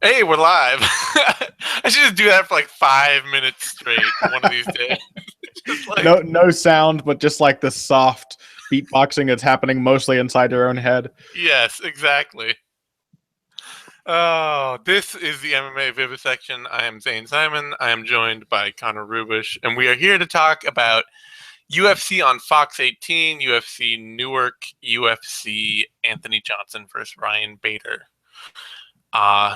Hey, we're live. I should just do that for like 5 minutes straight one of these days. Just like, No sound, but just like the soft beatboxing that's happening mostly inside their own head. yes, exactly. Oh, this is the MMA Vivisection. I am Zane Simon. I am joined by Connor Rubish, and we are here to talk about UFC on Fox 18, UFC Newark, UFC Anthony Johnson versus Ryan Bader.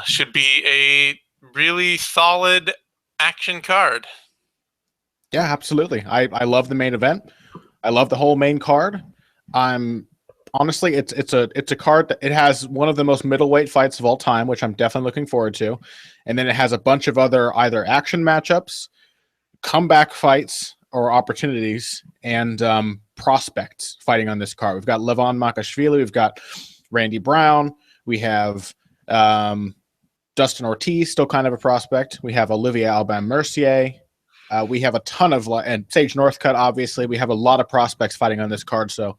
Should be a really solid action card. Yeah, absolutely. I love the main event. I love the whole main card. I'm honestly, it's a card that it has one of the most middleweight fights of all time, which I'm definitely looking forward to. And then it has a bunch of other either action matchups, comeback fights, or opportunities and prospects fighting on this card. We've got Levon Makosvili, we've got Randy Brown, we have Dustin Ortiz, still kind of a prospect. We have Olivieri Mercier. We have a ton of, and Sage Northcutt, obviously. We have a lot of prospects fighting on this card. So,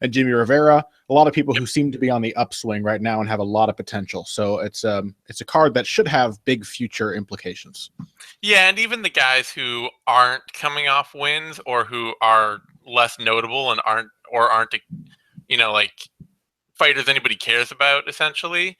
and Jimmy Rivera, a lot of people who seem to be on the upswing right now and have a lot of potential. So it's a card that should have big future implications. Yeah, and even the guys who aren't coming off wins or who are less notable and aren't like fighters anybody cares about essentially.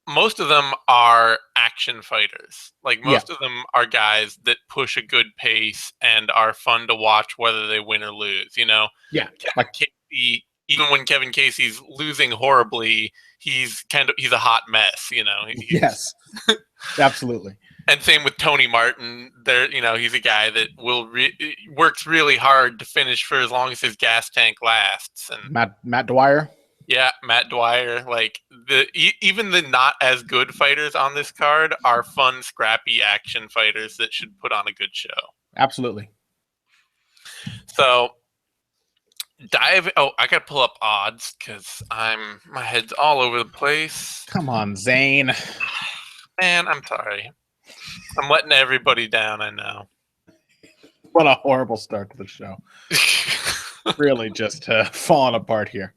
Most of them are action fighters. Like Yeah, most of them are guys that push a good pace and are fun to watch whether they win or lose, yeah, Kevin like Casey, even when Kevin Casey's losing horribly, he's a hot mess, He's yes, absolutely. and same with Tony Martin. He's a guy that works really hard to finish for as long as his gas tank lasts. And Matt Dwire. yeah, Matt Dwire. Like even the not as good fighters on this card are fun, scrappy action fighters that should put on a good show. Absolutely. So dive. Oh, I gotta pull up odds because my head's all over the place. Come on, Zane. Man, I'm sorry. I'm letting everybody down. I know. What a horrible start to the show. Really just falling apart here.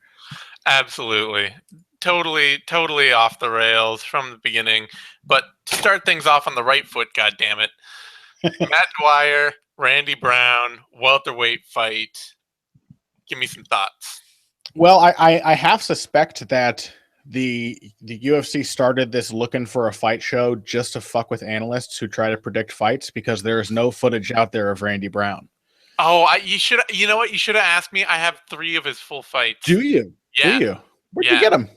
Absolutely. Totally off the rails from the beginning. But to start things off on the right foot, goddammit. Matt Dwire, Randy Brown, welterweight fight. Give me some thoughts. Well, I half suspect that the UFC started this looking for a fight show just to fuck with analysts who try to predict fights because there is no footage out there of Randy Brown. Oh, you know what? You should have asked me. I have 3 of his full fights. Do you? Do Yeah. you? Where'd you Yeah. get him?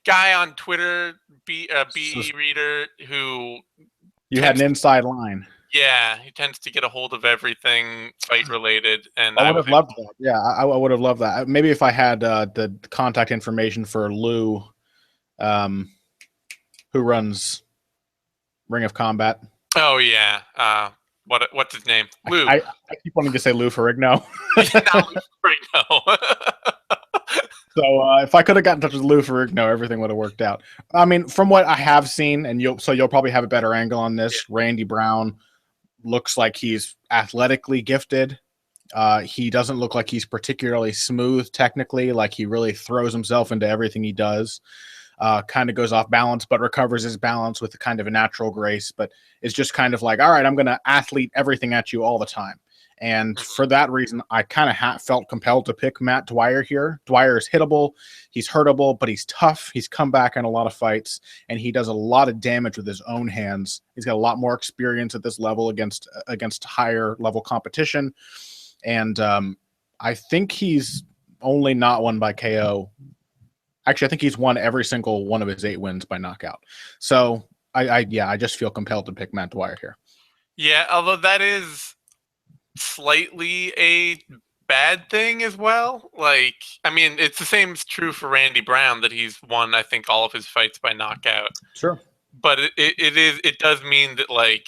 Guy on Twitter, B So reader who you had an inside line. Yeah, he tends to get a hold of everything fight related, and I would have loved that. Yeah, I would have loved that. Maybe if I had the contact information for Lou, who runs Ring of Combat. Oh yeah, what's his name? Lou. I keep wanting to say Lou Ferrigno. Not Lou Ferrigno. So if I could have gotten in touch with Lou Ferrigno, everything would have worked out. I mean, from what I have seen, and you'll probably have a better angle on this. Yeah. Randy Brown looks like he's athletically gifted. He doesn't look like he's particularly smooth technically. Like he really throws himself into everything he does. Kind of goes off balance, but recovers his balance with kind of a natural grace. But it's just kind of like, all right, I'm going to athlete everything at you all the time. And for that reason, I kind of felt compelled to pick Matt Dwire here. Dwire is hittable. He's hurtable, but he's tough. He's come back in a lot of fights, and he does a lot of damage with his own hands. He's got a lot more experience at this level against higher level competition. And I think he's only not won by KO. Actually, I think he's won every single one of his 8 wins by knockout. So I just feel compelled to pick Matt Dwire here. Yeah, although that is slightly a bad thing as well. Like, I mean, it's the same is true for Randy Brown that he's won, I think, all of his fights by knockout. Sure. But it does mean that, like,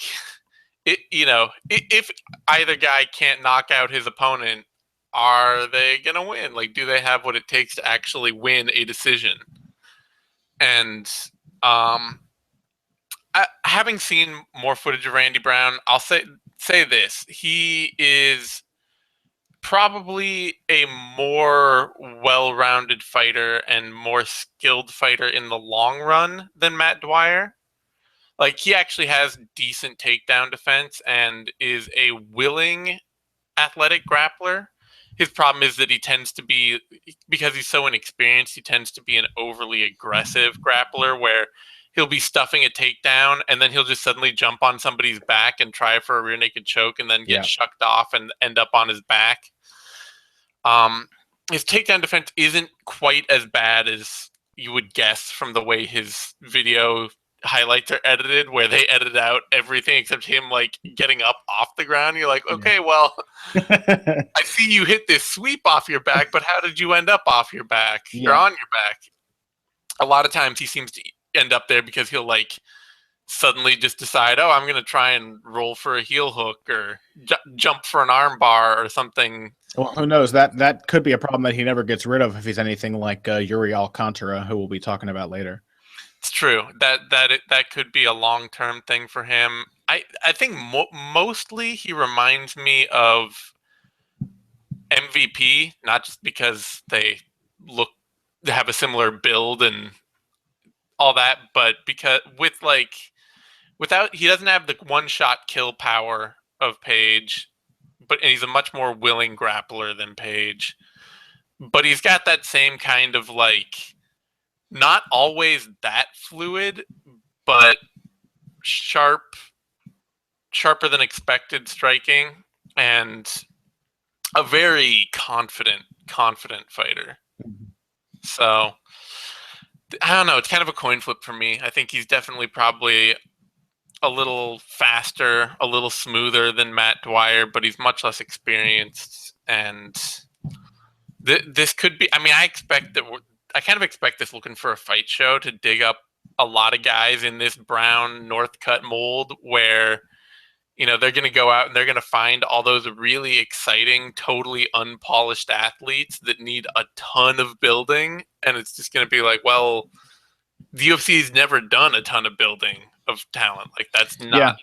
if either guy can't knock out his opponent, are they gonna win? Like, do they have what it takes to actually win a decision? And having seen more footage of Randy Brown, I'll say this: he is probably a more well-rounded fighter and more skilled fighter in the long run than Matt Dwire. Like, he actually has decent takedown defense and is a willing athletic grappler. His problem is that he tends to be, because he's so inexperienced, he tends to be an overly aggressive grappler where he'll be stuffing a takedown and then he'll just suddenly jump on somebody's back and try for a rear naked choke and then get shucked off and end up on his back. His takedown defense isn't quite as bad as you would guess from the way his video highlights are edited, where they edit out everything except him like getting up off the ground. You're like, okay, well, I see you hit this sweep off your back, but how did you end up off your back or on your back? A lot of times he seems to end up there because he'll like suddenly just decide, oh, I'm going to try and roll for a heel hook or jump for an arm bar or something. Well, who knows? That could be a problem that he never gets rid of if he's anything like Yuri Alcantara, who we'll be talking about later. It's true. That could be a long-term thing for him. I think mostly he reminds me of MVP, not just because they have a similar build and all that, but because he doesn't have the one-shot kill power of Page, and he's a much more willing grappler than Page. But he's got that same kind of like, not always that fluid, but sharper than expected striking, and a very confident fighter. So I don't know. It's kind of a coin flip for me. I think he's definitely probably a little faster, a little smoother than Matt Dwire, but he's much less experienced. And this could be, I mean, I kind of expect this looking for a fight show to dig up a lot of guys in this brown Northcutt mold where, you know, they're going to go out and they're going to find all those really exciting, totally unpolished athletes that need a ton of building. And it's just going to be like, well, the UFC's never done a ton of building of talent. Like, that's not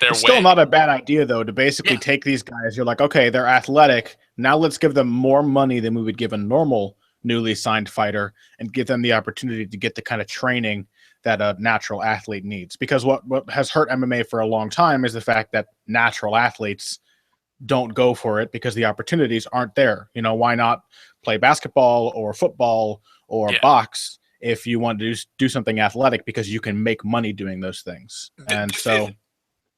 their way. It's still not a bad idea, though, to basically take these guys. You're like, okay, they're athletic. Now let's give them more money than we would give a normal newly signed fighter and give them the opportunity to get the kind of training that a natural athlete needs. Because what has hurt MMA for a long time is the fact that natural athletes don't go for it because the opportunities aren't there. You know, why not play basketball or football or box if you want to do something athletic, because you can make money doing those things. And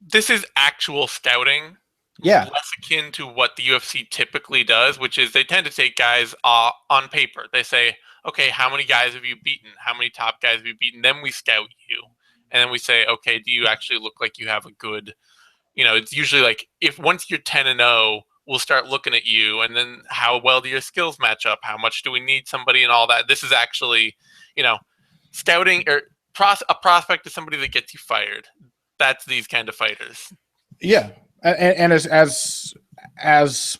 this is actual scouting. Yeah. Less akin to what the UFC typically does, which is they tend to take guys on paper. They say, okay, how many guys have you beaten? How many top guys have you beaten? Then we scout you. And then we say, okay, do you actually look like you have a good, you know, it's usually like, if once you're 10-0, we'll start looking at you. And then how well do your skills match up? How much do we need somebody and all that? This is actually, you know, scouting or a prospect is somebody that gets you fired. That's these kind of fighters. Yeah. And as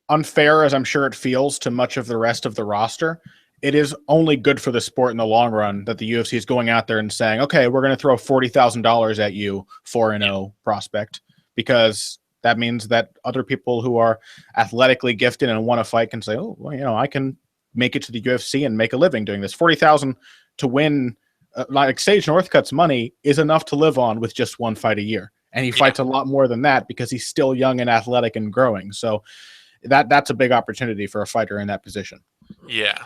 unfair as I'm sure it feels to much of the rest of the roster, it is only good for the sport in the long run that the UFC is going out there and saying, okay, we're going to throw $40,000 at you, 4-0 prospect, because that means that other people who are athletically gifted and want to fight can say, oh, well, you know, I can make it to the UFC and make a living doing this. 40,000 to win, like Sage Northcutt's money is enough to live on with just one fight a year. And he fights a lot more than that because he's still young and athletic and growing. So that's a big opportunity for a fighter in that position. Yeah.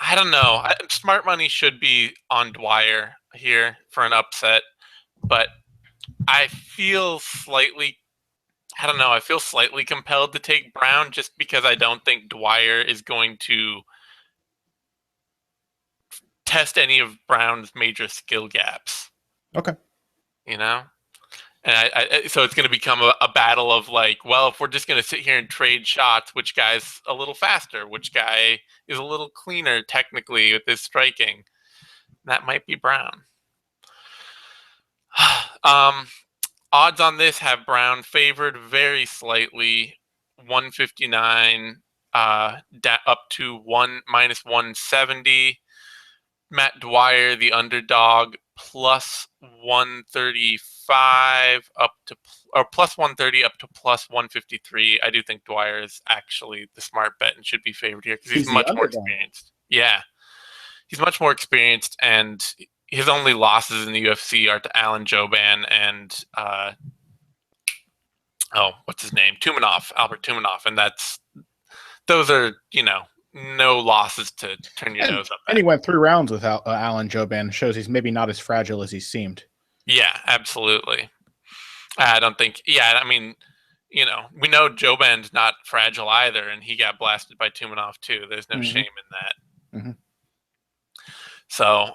I don't know. Smart money should be on Dwire here for an upset, but I feel slightly compelled to take Brown just because I don't think Dwire is going to test any of Brown's major skill gaps. Okay. You know? And so it's going to become a battle of like, well, if we're just going to sit here and trade shots, which guy's a little faster, which guy is a little cleaner technically with his striking, that might be Brown. Odds on this have Brown favored very slightly, 159 up to minus 170. Matt Dwire, the underdog, plus 135 up to, or plus 130 up to plus 153. I do think Dwire is actually the smart bet and should be favored here because he's much more experienced. Yeah, he's much more experienced, and his only losses in the UFC are to Alan Jouban and what's his name? Albert Tumanov, and those are, no losses to turn your nose up at. And he went 3 rounds without Alan Jouban. Shows he's maybe not as fragile as he seemed. Yeah, absolutely. I don't think. Yeah, I mean, we know Jouban's not fragile either, and he got blasted by Tumanov too. There's no shame in that. Mm-hmm. So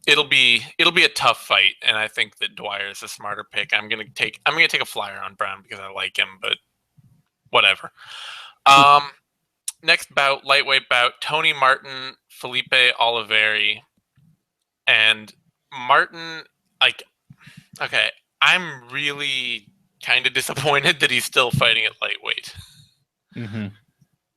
it'll be a tough fight, and I think that Dwire is a smarter pick. I'm gonna take a flyer on Brown because I like him, but whatever. Next bout, lightweight bout, Tony Martin, Felipe Olivieri. And Martin, okay, I'm really kind of disappointed that he's still fighting at lightweight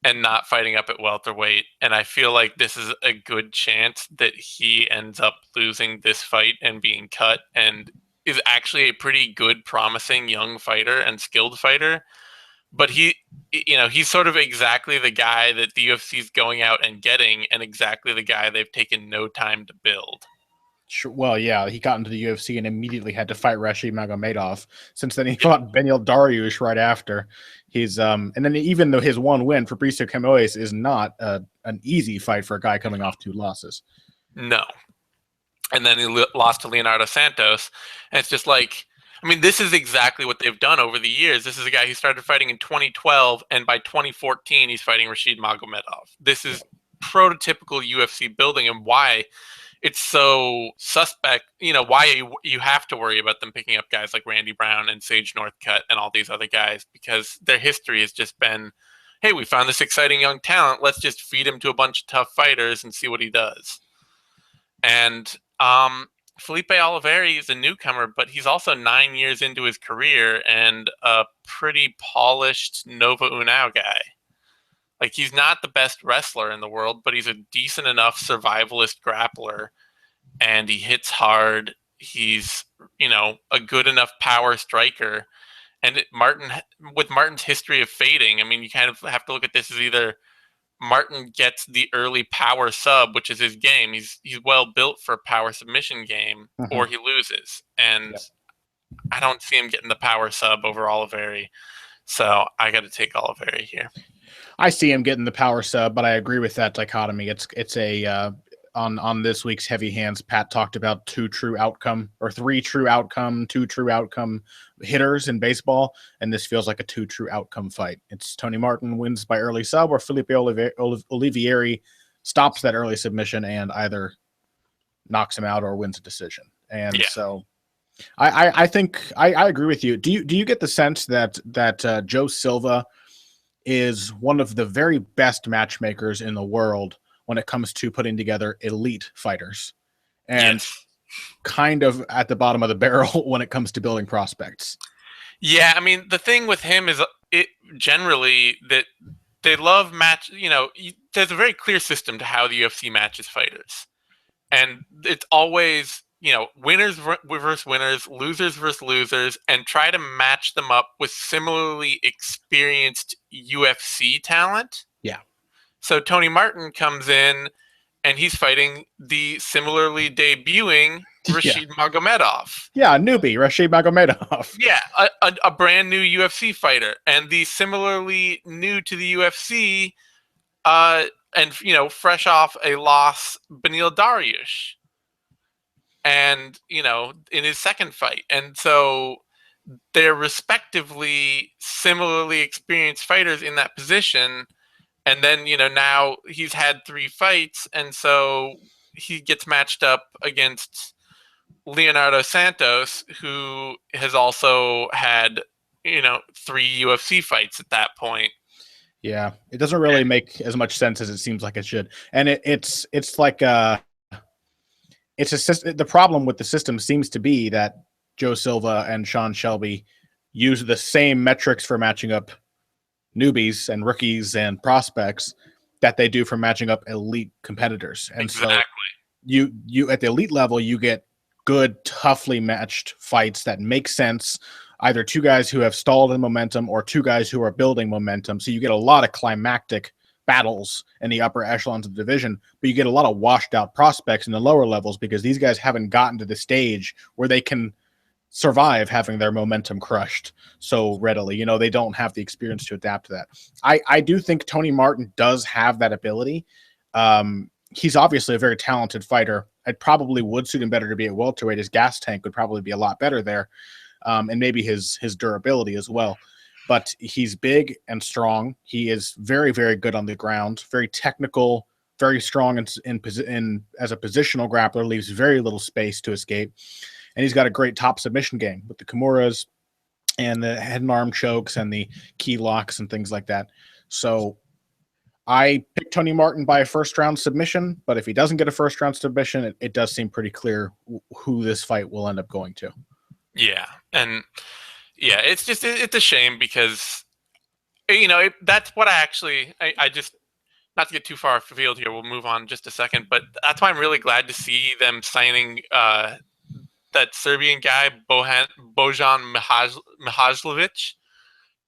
and not fighting up at welterweight. And I feel like this is a good chance that he ends up losing this fight and being cut, and is actually a pretty good, promising young fighter and skilled fighter. But he's sort of exactly the guy that the UFC is going out and getting, and exactly the guy they've taken no time to build. Sure. Well, yeah, he got into the UFC and immediately had to fight Rashid Magomedov. Since then, he fought Beneil Dariush right after. He's and then even though his one win, Fabricio Camoes, is not an easy fight for a guy coming off 2 losses. No. And then he lost to Leonardo Santos, and it's just like, I mean, this is exactly what they've done over the years. This is a guy who started fighting in 2012, and by 2014, he's fighting Rashid Magomedov. This is prototypical UFC building, and why it's so suspect, why you have to worry about them picking up guys like Randy Brown and Sage Northcutt and all these other guys, because their history has just been, hey, we found this exciting young talent. Let's just feed him to a bunch of tough fighters and see what he does. And Felipe Olivieri is a newcomer, but he's also 9 years into his career and a pretty polished Nova União guy. Like, he's not the best wrestler in the world, but he's a decent enough survivalist grappler, and he hits hard. He's, a good enough power striker. And with Martin's history of fading, I mean, you kind of have to look at this as either Martin gets the early power sub, which is his game. He's well built for a power submission game, or he loses. And I don't see him getting the power sub over Olivieri. So I got to take Olivieri here. I see him getting the power sub, but I agree with that dichotomy. It's a on this week's Heavy Hands, Pat talked about 2 true outcome, or 3 true outcome, 2 true outcome hitters in baseball, and this feels like a 2 true outcome fight. It's Tony Martin wins by early sub, or Felipe Olivieri stops that early submission and either knocks him out or wins a decision. And so I think I agree with you. Do you get the sense that Joe Silva is one of the very best matchmakers in the world when it comes to putting together elite fighters, and kind of at the bottom of the barrel when it comes to building prospects? Yeah, I mean, the thing with him is generally that they love match. There's a very clear system to how the UFC matches fighters, and it's always winners versus winners, losers versus losers, and try to match them up with similarly experienced UFC talent. Yeah. So Tony Martin comes in, and he's fighting the similarly debuting Rashid Magomedov. Yeah, a newbie, Rashid Magomedov. Yeah, a brand new UFC fighter, and the similarly new to the UFC, and fresh off a loss, Beneil Dariush. And, in his second fight. And so they're respectively similarly experienced fighters in that position. And then, now he's had 3 fights. And so he gets matched up against Leonardo Santos, who has also had, 3 UFC fights at that point. Yeah, it doesn't really make as much sense as it seems like it should. And it's like the problem with the system seems to be that Joe Silva and Sean Shelby use the same metrics for matching up newbies and rookies and prospects that they do for matching up elite competitors. And so you at the elite level, you get good, toughly matched fights that make sense. Either two guys who have stalled in momentum or two guys who are building momentum. So you get a lot of climactic battles in the upper echelons of the division, but you get a lot of washed out prospects in the lower levels because these guys haven't gotten to the stage where they can survive having their momentum crushed so readily. You know, they don't have the experience to adapt to that. I do think Tony Martin does have that ability. He's obviously a very talented fighter. It probably would suit him better to be at welterweight. His gas tank would probably be a lot better there. And maybe his durability as well. But he's big and strong. He is very, very good on the ground, very technical, very strong in as a positional grappler, leaves very little space to escape. And he's got a great top submission game with the Kimuras and the head and arm chokes and the key locks and things like that. So I picked Tony Martin by a first-round submission, but if he doesn't get a first-round submission, it does seem pretty clear who this fight will end up going to. Yeah, and yeah, it's a shame because, you know, that's what I just, not to get too far afield here, we'll move on in just a second, but that's why I'm really glad to see them signing that Serbian guy, Bojan Mihajlovic,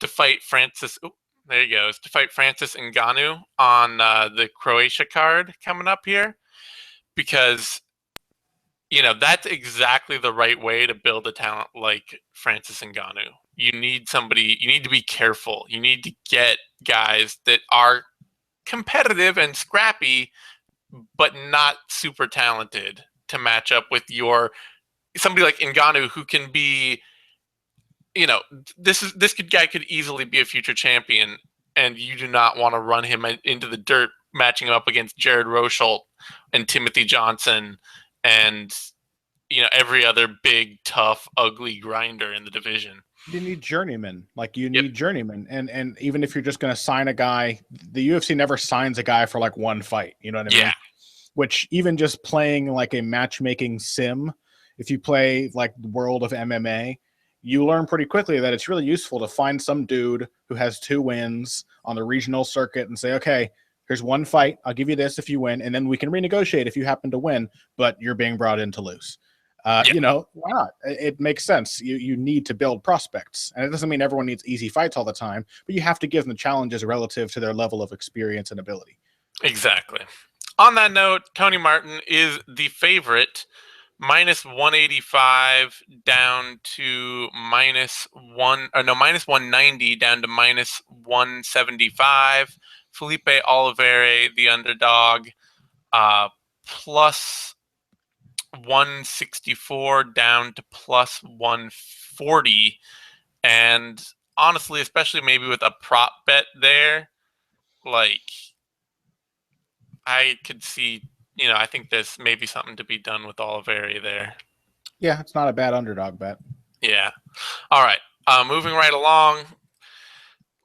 to fight Francis. Oh, there he goes. To fight Francis Ngannou on the Croatia card coming up here, because, you know, that's exactly the right way to build a talent like Francis Ngannou. You need somebody. You need to be careful. You need to get guys that are competitive and scrappy, but not super talented to match up with somebody like Ngannou, who can be, you know, this guy could easily be a future champion, and you do not want to run him into the dirt, matching him up against Jared Rosholt and Timothy Johnson and, you know, every other big, tough, ugly grinder in the division. You need journeyman. Like, you need journeyman. And even if you're just going to sign a guy, the UFC never signs a guy for like one fight. You know what I mean? Yeah. Which, even just playing like a matchmaking sim, if you play like the world of MMA, you learn pretty quickly that it's really useful to find some dude who has 2 wins on the regional circuit and say, okay, here's one fight. I'll give you this if you win, and then we can renegotiate if you happen to win, but you're being brought in to lose. You know, why not? It makes sense. You need to build prospects. And it doesn't mean everyone needs easy fights all the time, but you have to give them challenges relative to their level of experience and ability. Exactly. On that note, Tony Martin is the favorite, minus 185 down to minus 190 down to minus 175. Felipe Olivieri, the underdog, plus 164 down to plus 140. And honestly, especially maybe with a prop bet there, like, I could see, you know, I think there's maybe something to be done with Olivieri there. Yeah, it's not a bad underdog bet. Yeah. All right. Moving right along,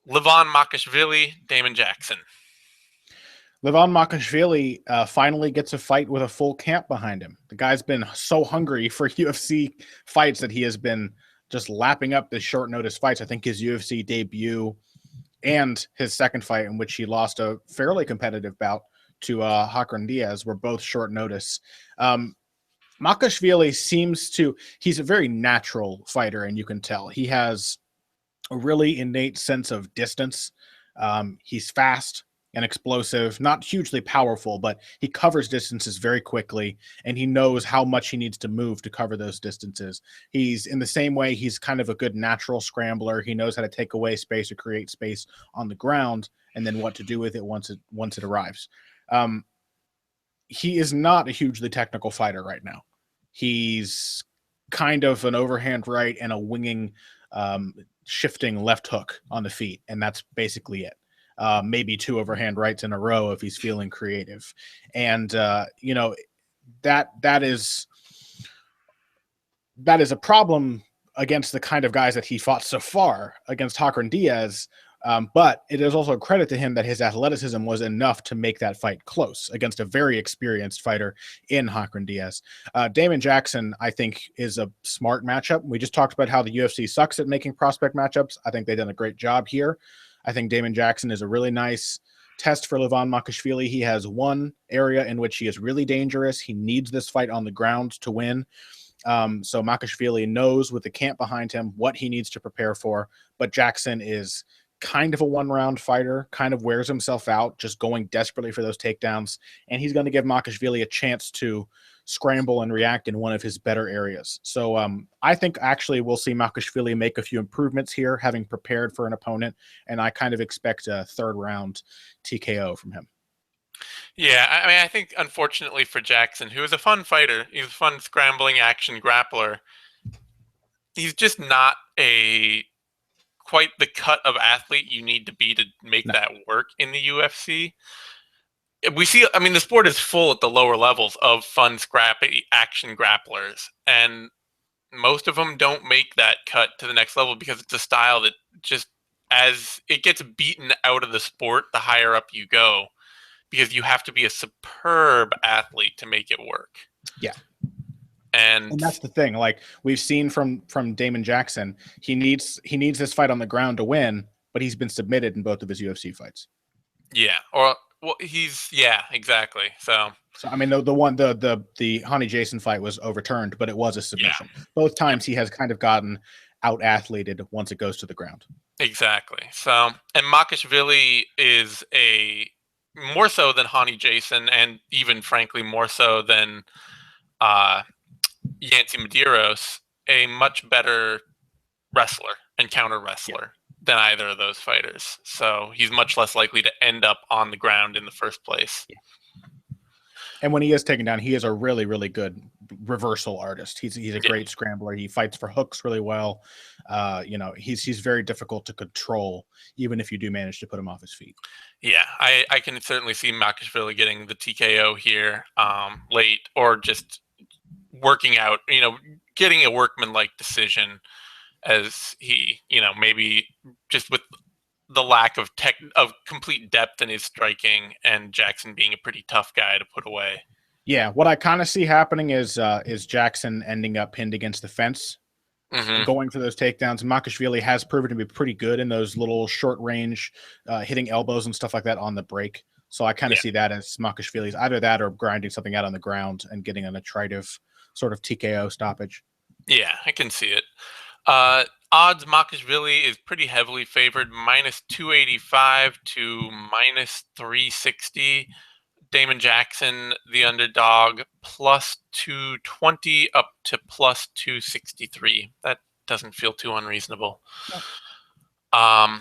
Levon Makosvili, Damon Jackson. Levon Makosvili finally gets a fight with a full camp behind him. The guy's been so hungry for UFC fights that he has been just lapping up the short notice fights. I think his UFC debut and his second fight, in which he lost a fairly competitive bout to Hakran Diaz, were both short notice. Makosvili he's a very natural fighter, and you can tell. He has a really innate sense of distance. He's fast and explosive, not hugely powerful, but he covers distances very quickly, and he knows how much he needs to move to cover those distances. He's in the same way, he's kind of a good natural scrambler. He knows how to take away space or create space on the ground, and then what to do with it once it arrives. He is not a hugely technical fighter right now. He's kind of an overhand right and a winging, shifting left hook on the feet, and that's basically it. Maybe 2 overhand rights in a row if he's feeling creative. And, you know, that is a problem against the kind of guys that he fought so far against Hakran Diaz. But it is also a credit to him that his athleticism was enough to make that fight close against a very experienced fighter in Hakran Diaz. Damon Jackson, I think, is a smart matchup. We just talked about how the UFC sucks at making prospect matchups. I think they've done a great job here. I think Damon Jackson is a really nice test for Levon Makosvili. He has one area in which he is really dangerous. He needs this fight on the ground to win. So Makosvili knows with the camp behind him what he needs to prepare for, but Jackson is kind of a one-round fighter, kind of wears himself out, just going desperately for those takedowns, and he's going to give Makosvili a chance to scramble and react in one of his better areas. So I think actually we'll see Makosvili make a few improvements here, having prepared for an opponent, and I kind of expect a third-round TKO from him. Yeah, I mean, I think unfortunately for Jackson, who is a fun fighter, he's a fun scrambling action grappler, he's just not quite the cut of athlete you need to be to make that work in the UFC. We see, I mean, the sport is full at the lower levels of fun, scrappy action grapplers, and most of them don't make that cut to the next level because it's a style that just, as it gets beaten out of the sport, the higher up you go, because you have to be a superb athlete to make it work. Yeah. And that's the thing. Like we've seen from Damon Jackson, he needs this fight on the ground to win, but he's been submitted in both of his UFC fights. Yeah, or well, exactly. So I mean, the Honey Jason fight was overturned, but it was a submission. Yeah. Both times he has kind of gotten out athleted once it goes to the ground. Exactly. So, and Makosvili is more so than Honey Jason, and even frankly more so than Yancy Medeiros, a much better wrestler and counter wrestler than either of those fighters. So he's much less likely to end up on the ground in the first place. Yeah. And when he is taken down, he is a really, really good reversal artist. He's a great scrambler. He fights for hooks really well. He's very difficult to control, even if you do manage to put him off his feet. Yeah, I can certainly see Makosvili getting the TKO here late, or just working out, getting a workman-like decision, as he, maybe just with the lack of complete depth in his striking, and Jackson being a pretty tough guy to put away. Yeah, what I kind of see happening is Jackson ending up pinned against the fence, going for those takedowns. Makosvili has proven to be pretty good in those little short range, hitting elbows and stuff like that on the break. So I kind of see that as Makosvili's either that or grinding something out on the ground and getting an attritive sort of TKO stoppage. Yeah, I can see it. Odds, Makosvili is pretty heavily favored, -285 to -360. Damon Jackson, the underdog, +220 up to +263. That doesn't feel too unreasonable. No.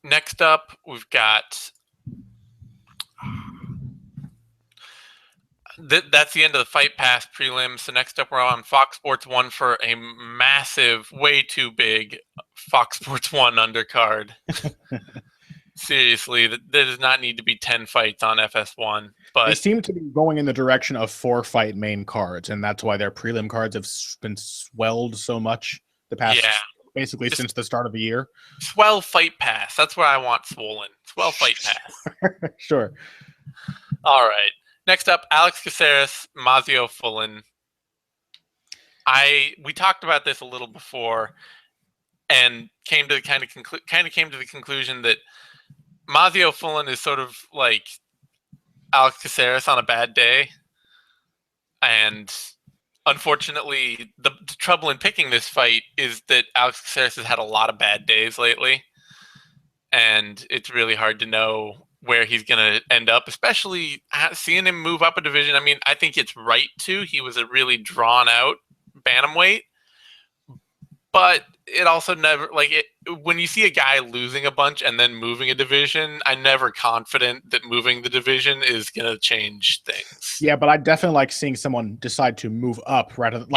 Next up, we've got... That's the end of the Fight Pass prelims. So next up, we're on Fox Sports 1 for a massive, way too big Fox Sports 1 undercard. Seriously, there does not need to be 10 fights on FS1. But they seem to be going in the direction of 4-fight main cards, and that's why their prelim cards have been swelled so much the past, basically since the start of the year. Swell Fight Pass. That's where I want swollen. Swell Fight Pass. Sure. All right. Next up, Alex Caceres, Mazzeo Fullen. We talked about this a little before, and came to the conclusion that Mazzeo Fullen is sort of like Alex Caceres on a bad day, and unfortunately, the trouble in picking this fight is that Alex Caceres has had a lot of bad days lately, and it's really hard to know where he's going to end up, especially seeing him move up a division. I mean, I think it's right to. He was a really drawn-out bantamweight, but it also never, when you see a guy losing a bunch and then moving a division, I'm never confident that moving the division is going to change things. Yeah, but I definitely like seeing someone decide to move up rather than,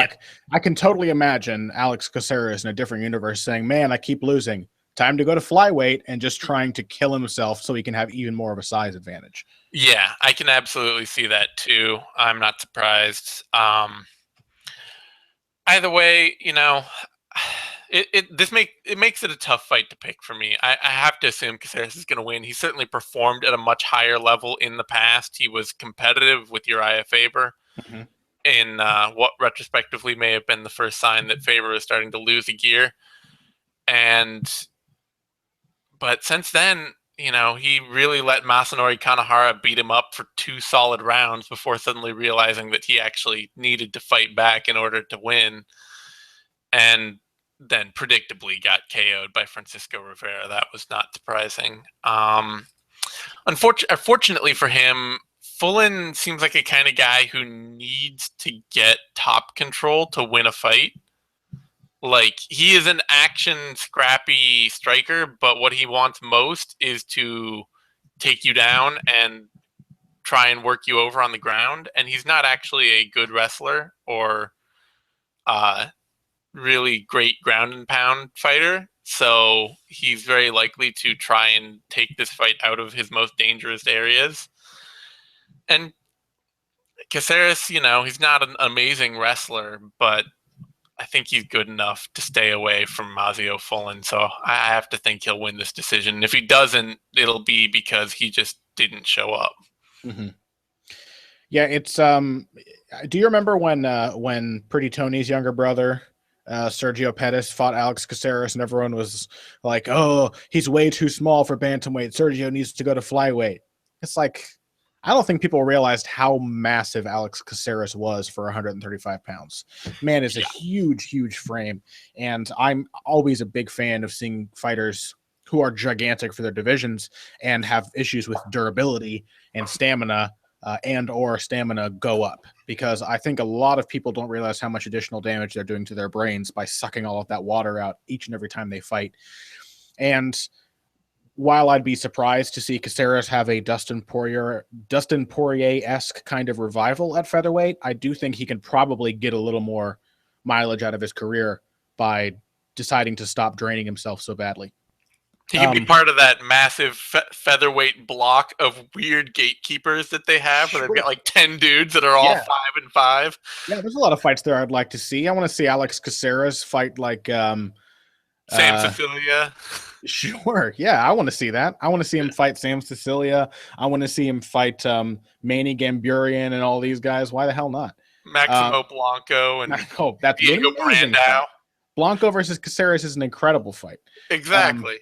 I can totally imagine Alex Caceres in a different universe saying, man, I keep losing. Time to go to flyweight, and just trying to kill himself so he can have even more of a size advantage. Yeah, I can absolutely see that too. I'm not surprised. Either way, it makes it a tough fight to pick for me. I have to assume Caceres is going to win. He certainly performed at a much higher level in the past. He was competitive with Uriah Faber in what retrospectively may have been the first sign that Faber was starting to lose a gear. But since then, he really let Masanori Kanehara beat him up for 2 solid rounds before suddenly realizing that he actually needed to fight back in order to win. And then predictably got KO'd by Francisco Rivera. That was not surprising. Unfortunately for him, Fullen seems like a kind of guy who needs to get top control to win a fight. Like, he is an action scrappy striker, but what he wants most is to take you down and try and work you over on the ground. And he's not actually a good wrestler or really great ground and pound fighter. So he's very likely to try and take this fight out of his most dangerous areas. And Caceres, he's not an amazing wrestler, but I think he's good enough to stay away from Mazzio Fullen. So I have to think he'll win this decision. And if he doesn't, it'll be because he just didn't show up. Mm-hmm. Yeah, it's do you remember when Pretty Tony's younger brother Sergio Pettis fought Alex Caceres, and everyone was like, "Oh, he's way too small for bantamweight. Sergio needs to go to flyweight." It's like, I don't think people realized how massive Alex Caceres was for 135 pounds. Man is a huge, huge frame, and I'm always a big fan of seeing fighters who are gigantic for their divisions and have issues with durability and stamina or stamina go up, because I think a lot of people don't realize how much additional damage they're doing to their brains by sucking all of that water out each and every time they fight. And while I'd be surprised to see Caceres have a Dustin Poirier-esque kind of revival at featherweight, I do think he can probably get a little more mileage out of his career by deciding to stop draining himself so badly. He can be part of that massive featherweight block of weird gatekeepers that they have, where they've got like 10 dudes that are all 5-5. Yeah, there's a lot of fights there I'd like to see. I want to see Alex Caceres fight like Sam Sicilia. Sure. Yeah, I want to see that. I want to see him fight Sam Sicilia. I want to see him fight Manny Gamburian and all these guys. Why the hell not? Maximo Blanco and that's Diego Brandao. Blanco versus Caceres is an incredible fight. Exactly.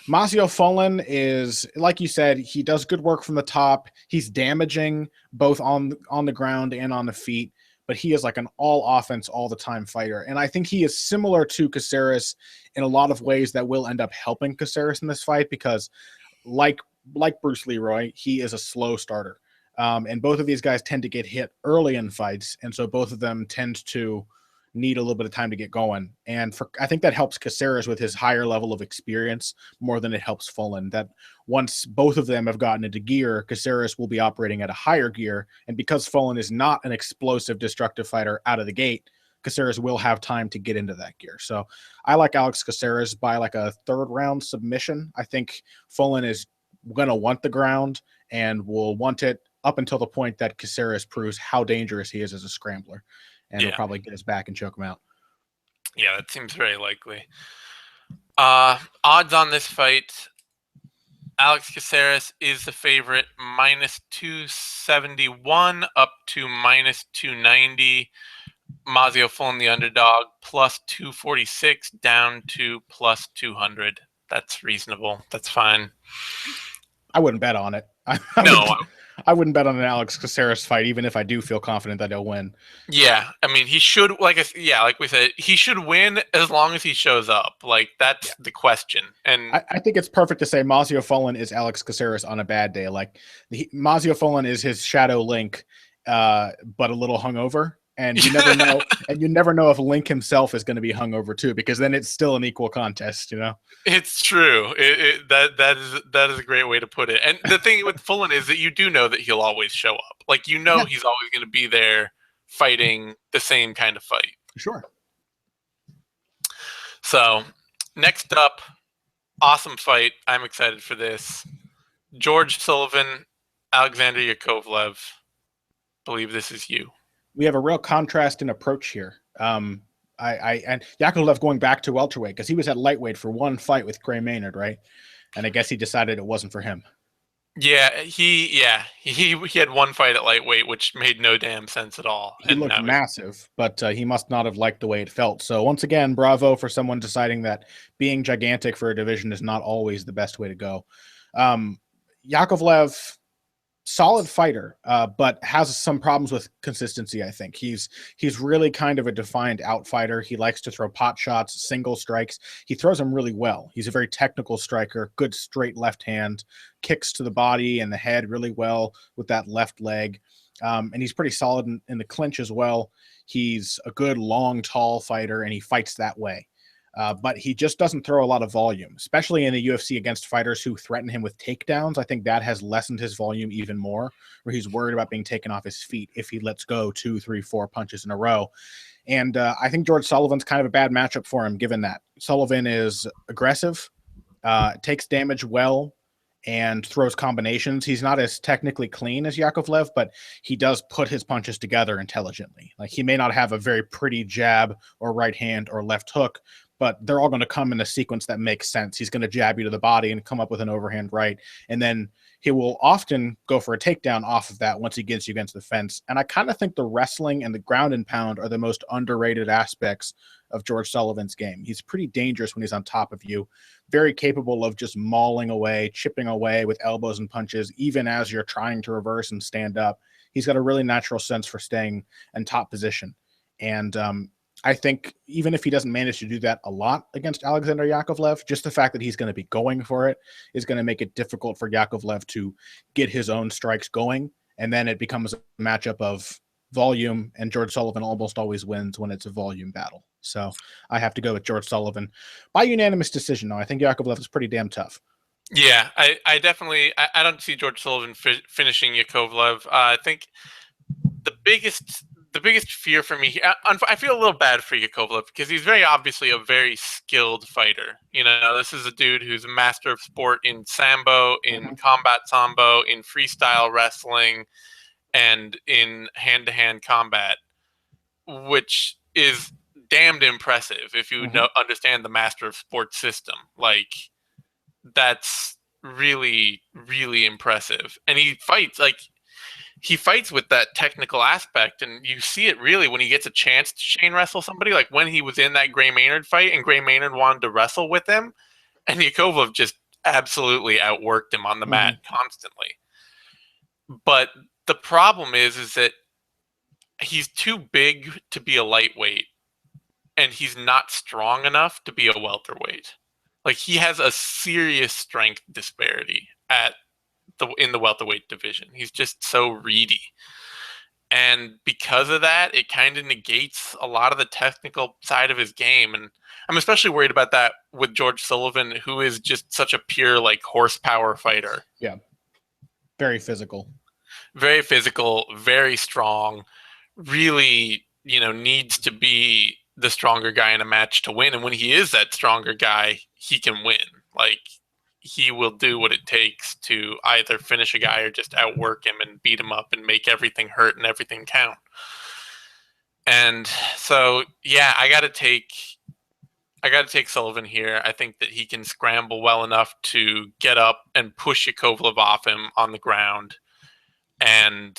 Mazzio Fullen is, like you said, he does good work from the top. He's damaging both on the ground and on the feet, but he is like an all offense all the time fighter. And I think he is similar to Caceres in a lot of ways that will end up helping Caceres in this fight, because like Bruce Leroy, he is a slow starter. And both of these guys tend to get hit early in fights. And so both of them tend to need a little bit of time to get going. And I think that helps Caceres with his higher level of experience more than it helps Fullen. That once both of them have gotten into gear, Caceres will be operating at a higher gear. And because Fullen is not an explosive, destructive fighter out of the gate, Caceres will have time to get into that gear. So I like Alex Caceres by like a 3rd round submission. I think Fullen is going to want the ground and will want it up until the point that Caceres proves how dangerous he is as a scrambler. And he'll probably get his back and choke him out. Yeah, that seems very likely. Odds on this fight: Alex Caceres is the favorite, -271 up to -290. Mazzio Fullen, the underdog, +246 down to +200. That's reasonable. That's fine. I wouldn't bet on it. I wouldn't bet on an Alex Caceres fight, even if I do feel confident that he'll win. Yeah, I mean, he should, like we said, he should win as long as he shows up. Like, that's the question. And I think it's perfect to say Mazzio Fullen is Alex Caceres on a bad day. Like, Mazzio Fullen is his shadow Link, but a little hungover. And you never know. And you never know if Link himself is going to be hungover too, because then it's still an equal contest, you know. It's true. That is a great way to put it. And the thing with Fullen is that you do know that he'll always show up. Like, he's always going to be there fighting the same kind of fight. Sure. So next up, awesome fight. I'm excited for this. George Sullivan, Alexander Yakovlev. Believe this is you. We have a real contrast in approach here. And Yakovlev going back to welterweight, because he was at lightweight for one fight with Gray Maynard, right? And I guess he decided it wasn't for him. Yeah, he had one fight at lightweight, which made no damn sense at all. He looked massive, but he must not have liked the way it felt. So once again, bravo for someone deciding that being gigantic for a division is not always the best way to go. Yakovlev, solid fighter, but has some problems with consistency. I think he's really kind of a defined outfighter. He likes to throw pot shots, single strikes. He throws them really well. He's a very technical striker, good straight left hand, kicks to the body and the head really well with that left leg. And he's pretty solid in the clinch as well. He's a good, long, tall fighter, and he fights that way. But he just doesn't throw a lot of volume, especially in the UFC against fighters who threaten him with takedowns. I think that has lessened his volume even more, where he's worried about being taken off his feet if he lets go 2, 3, 4 punches in a row. And I think George Sullivan's kind of a bad matchup for him, given that Sullivan is aggressive, takes damage well, and throws combinations. He's not as technically clean as Yakovlev, but he does put his punches together intelligently. Like, he may not have a very pretty jab or right hand or left hook, but they're all going to come in a sequence that makes sense. He's going to jab you to the body and come up with an overhand right, and then he will often go for a takedown off of that once he gets you against the fence. And I kind of think the wrestling and the ground and pound are the most underrated aspects of George Sullivan's game. He's pretty dangerous when he's on top of you, very capable of just mauling away, chipping away with elbows and punches, even as you're trying to reverse and stand up. He's got a really natural sense for staying in top position. And I think even if he doesn't manage to do that a lot against Alexander Yakovlev, just the fact that he's going to be going for it is going to make it difficult for Yakovlev to get his own strikes going. And then it becomes a matchup of volume, and George Sullivan almost always wins when it's a volume battle. So I have to go with George Sullivan by unanimous decision, though. I think Yakovlev is pretty damn tough. Yeah, I definitely I don't see George Sullivan finishing Yakovlev. I think the biggest fear for me, I feel a little bad for Yakovlev because he's very obviously a very skilled fighter. You know, this is a dude who's a master of sport in sambo, in combat sambo, in freestyle wrestling, and in hand-to-hand combat, which is damned impressive if you understand the master of sport system. Like, that's really, really impressive. And he fights with that technical aspect, and you see it really when he gets a chance to chain wrestle somebody, like when he was in that Gray Maynard fight and Gray Maynard wanted to wrestle with him, and Yakovlev just absolutely outworked him on the mat constantly. But the problem is that he's too big to be a lightweight, and he's not strong enough to be a welterweight. Like, he has a serious strength disparity in the welterweight division. He's just so reedy. And because of that, it kind of negates a lot of the technical side of his game. And I'm especially worried about that with George Sullivan, who is just such a pure, like, horsepower fighter. Yeah. Very physical. Very physical, very strong, really, needs to be the stronger guy in a match to win. And when he is that stronger guy, he can win. Like, he will do what it takes to either finish a guy or just outwork him and beat him up and make everything hurt and everything count. And so, yeah, I got to take Sullivan here. I think that he can scramble well enough to get up and push Yakovlev off him on the ground. And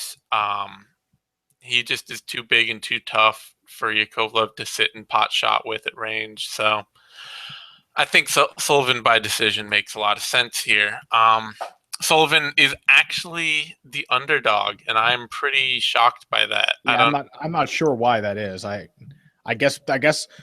he just is too big and too tough for Yakovlev to sit and pot shot with at range. So I think Sullivan by decision makes a lot of sense here. Sullivan is actually the underdog, and I'm pretty shocked by that. Yeah, I'm not sure why that is. I guess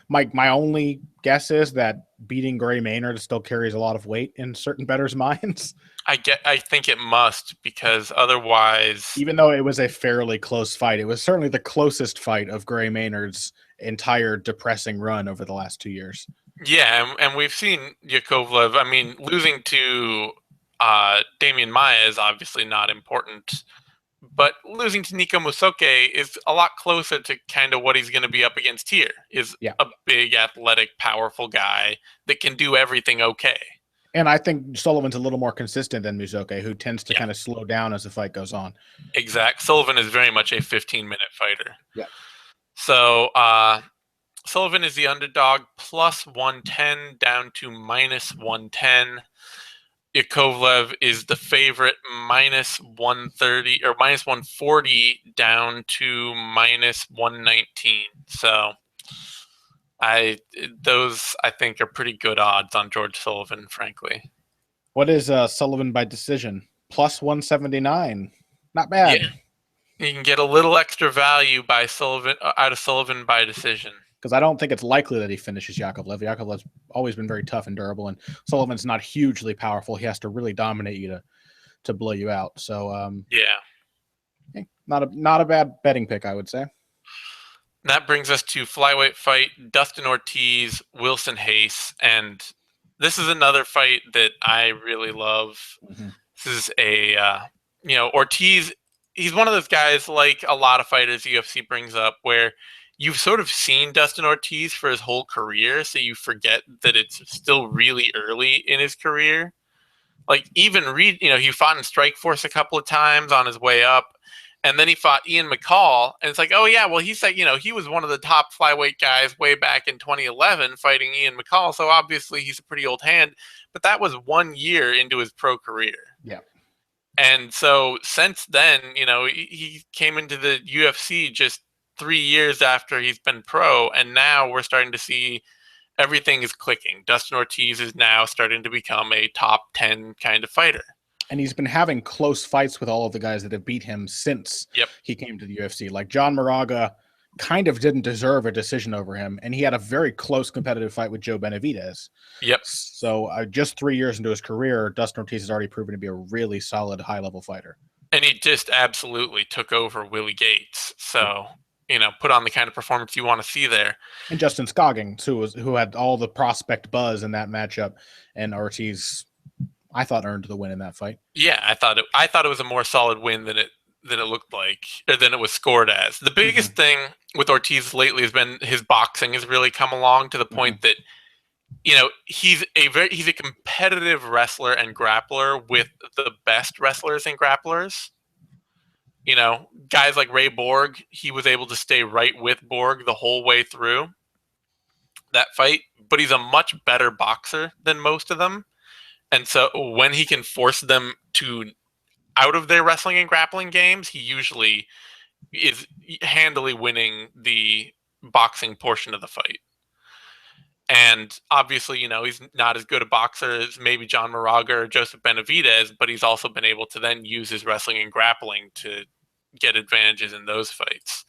my only guess is that beating Gray Maynard still carries a lot of weight in certain bettors' minds. I think it must, because otherwise, even though it was a fairly close fight, it was certainly the closest fight of Gray Maynard's entire depressing run over the last 2 years. Yeah, and we've seen Yakovlev. I mean, losing to Damian Maia is obviously not important, but losing to Nico Musoke is a lot closer to kind of what he's going to be up against here. Is a big, athletic, powerful guy that can do everything okay. And I think Sullivan's a little more consistent than Musoke, who tends to kind of slow down as the fight goes on. Exact. Sullivan is very much a 15-minute fighter. Yeah. So Sullivan is the underdog, plus 110 down to minus 110. Yakovlev is the favorite, minus 130 or minus 140 down to minus 119. So those I think are pretty good odds on George Sullivan, frankly. What is Sullivan by decision? Plus 179. Not Yeah, bad. you can get a little extra value by Sullivan out of Sullivan by decision. Because I don't think it's likely that he finishes Yakovlev. Yakovlev's always been very tough and durable, and Sullivan's not hugely powerful. He has to really dominate you to blow you out. So Yeah. Not a bad betting pick, I would say. That brings us to flyweight fight, Dustin Ortiz, Wilson Hace, and this is another fight that I really love. Mm-hmm. This is Ortiz, he's one of those guys, like a lot of fighters the UFC brings up, where you've sort of seen Dustin Ortiz for his whole career, so you forget that it's still really early in his career. Like, even he fought in Strikeforce a couple of times on his way up, and then he fought Ian McCall, and it's like, oh yeah, well, he's like, he was one of the top flyweight guys way back in 2011 fighting Ian McCall, so obviously he's a pretty old hand, but that was 1 year into his pro career. Yeah. And so since then, he came into the UFC just 3 years after he's been pro, and now we're starting to see everything is clicking. Dustin Ortiz is now starting to become a top 10 kind of fighter. And he's been having close fights with all of the guys that have beat him since he came to the UFC. Like John Moraga kind of didn't deserve a decision over him, and he had a very close competitive fight with Joe Benavidez. Yep. So just 3 years into his career, Dustin Ortiz has already proven to be a really solid high-level fighter. And he just absolutely took over Willie Gates. So, put on the kind of performance you want to see there. And Justin Scoggins, who had all the prospect buzz in that matchup, and Ortiz, I thought, earned the win in that fight. Yeah, I thought it was a more solid win than it looked like, or than it was scored as. The biggest thing with Ortiz lately has been his boxing has really come along to the point that he's a competitive wrestler and grappler with the best wrestlers and grapplers. Guys like Ray Borg, he was able to stay right with Borg the whole way through that fight, but he's a much better boxer than most of them. And so when he can force them to out of their wrestling and grappling games, he usually is handily winning the boxing portion of the fight. And obviously, he's not as good a boxer as maybe John Moraga or Joseph Benavidez, but he's also been able to then use his wrestling and grappling to get advantages in those fights.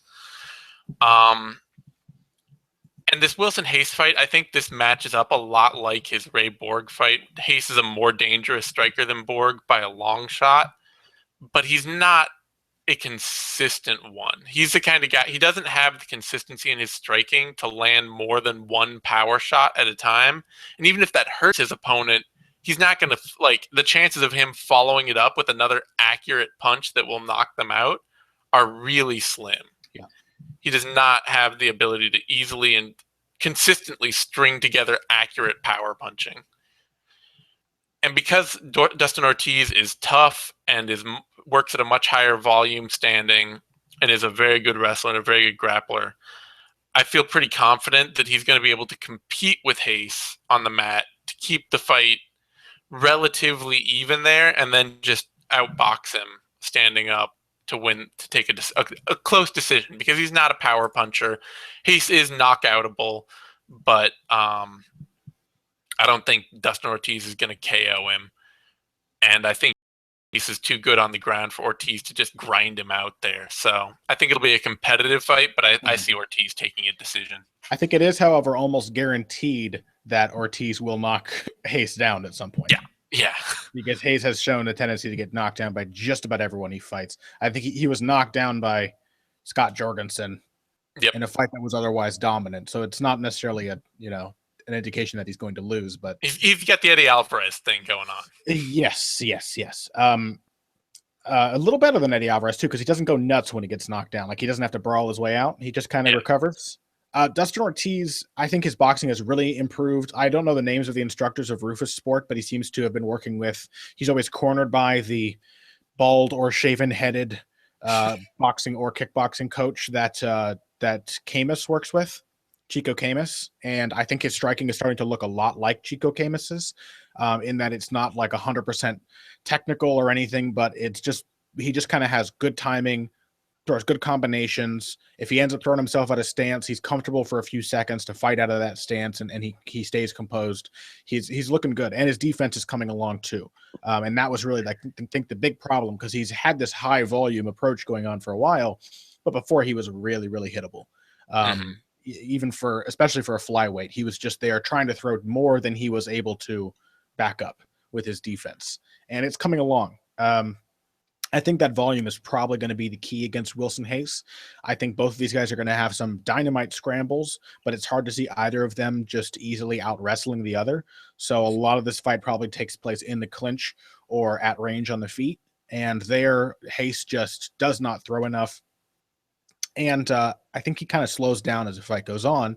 And this Wilson Hace fight, I think this matches up a lot like his Ray Borg fight. Hace is a more dangerous striker than Borg by a long shot, but he's not a consistent one. He's the kind of guy, he doesn't have the consistency in his striking to land more than one power shot at a time. And even if that hurts his opponent, he's not going to, the chances of him following it up with another accurate punch that will knock them out are really slim. Yeah. He does not have the ability to easily and consistently string together accurate power punching. And because Dustin Ortiz is tough and works at a much higher volume standing and is a very good wrestler and a very good grappler, I feel pretty confident that he's going to be able to compete with Hace on the mat to keep the fight relatively even there and then just outbox him standing up to win, to take a close decision, because he's not a power puncher. Hace is knockoutable, but I don't think Dustin Ortiz is going to KO him. And I think Hace is too good on the ground for Ortiz to just grind him out there. So I think it'll be a competitive fight, but I see Ortiz taking a decision. I think it is, however, almost guaranteed that Ortiz will knock Hace down at some point. Yeah. Because Hace has shown a tendency to get knocked down by just about everyone he fights. I think he was knocked down by Scott Jorgensen in a fight that was otherwise dominant. So it's not necessarily an indication that he's going to lose, but he's got the Eddie Alvarez thing going on. Yes. A little better than Eddie Alvarez too, because he doesn't go nuts when he gets knocked down. Like, he doesn't have to brawl his way out. He just kind of recovers. Dustin Ortiz, I think his boxing has really improved. I don't know the names of the instructors of Rufus Sport, but he seems to have been working with, he's always cornered by the bald or shaven-headed boxing or kickboxing coach that Camus works with, Chico Camus. And I think his striking is starting to look a lot like Chico Camus's, in that it's not like 100% technical or anything, but it's just, he just kind of has good timing, throws good combinations. If he ends up throwing himself out of stance, he's comfortable for a few seconds to fight out of that stance, and he stays composed. He's looking good, and his defense is coming along too. And that was really, I think, the big problem, because he's had this high volume approach going on for a while, but before he was really, really hittable. Even especially for a flyweight, he was just there trying to throw more than he was able to back up with his defense, and it's coming along. I think that volume is probably going to be the key against Wilson Hace. I think both of these guys are going to have some dynamite scrambles, but it's hard to see either of them just easily out wrestling the other. So a lot of this fight probably takes place in the clinch or at range on the feet. And there, Hace just does not throw enough. And I think he kind of slows down as the fight goes on.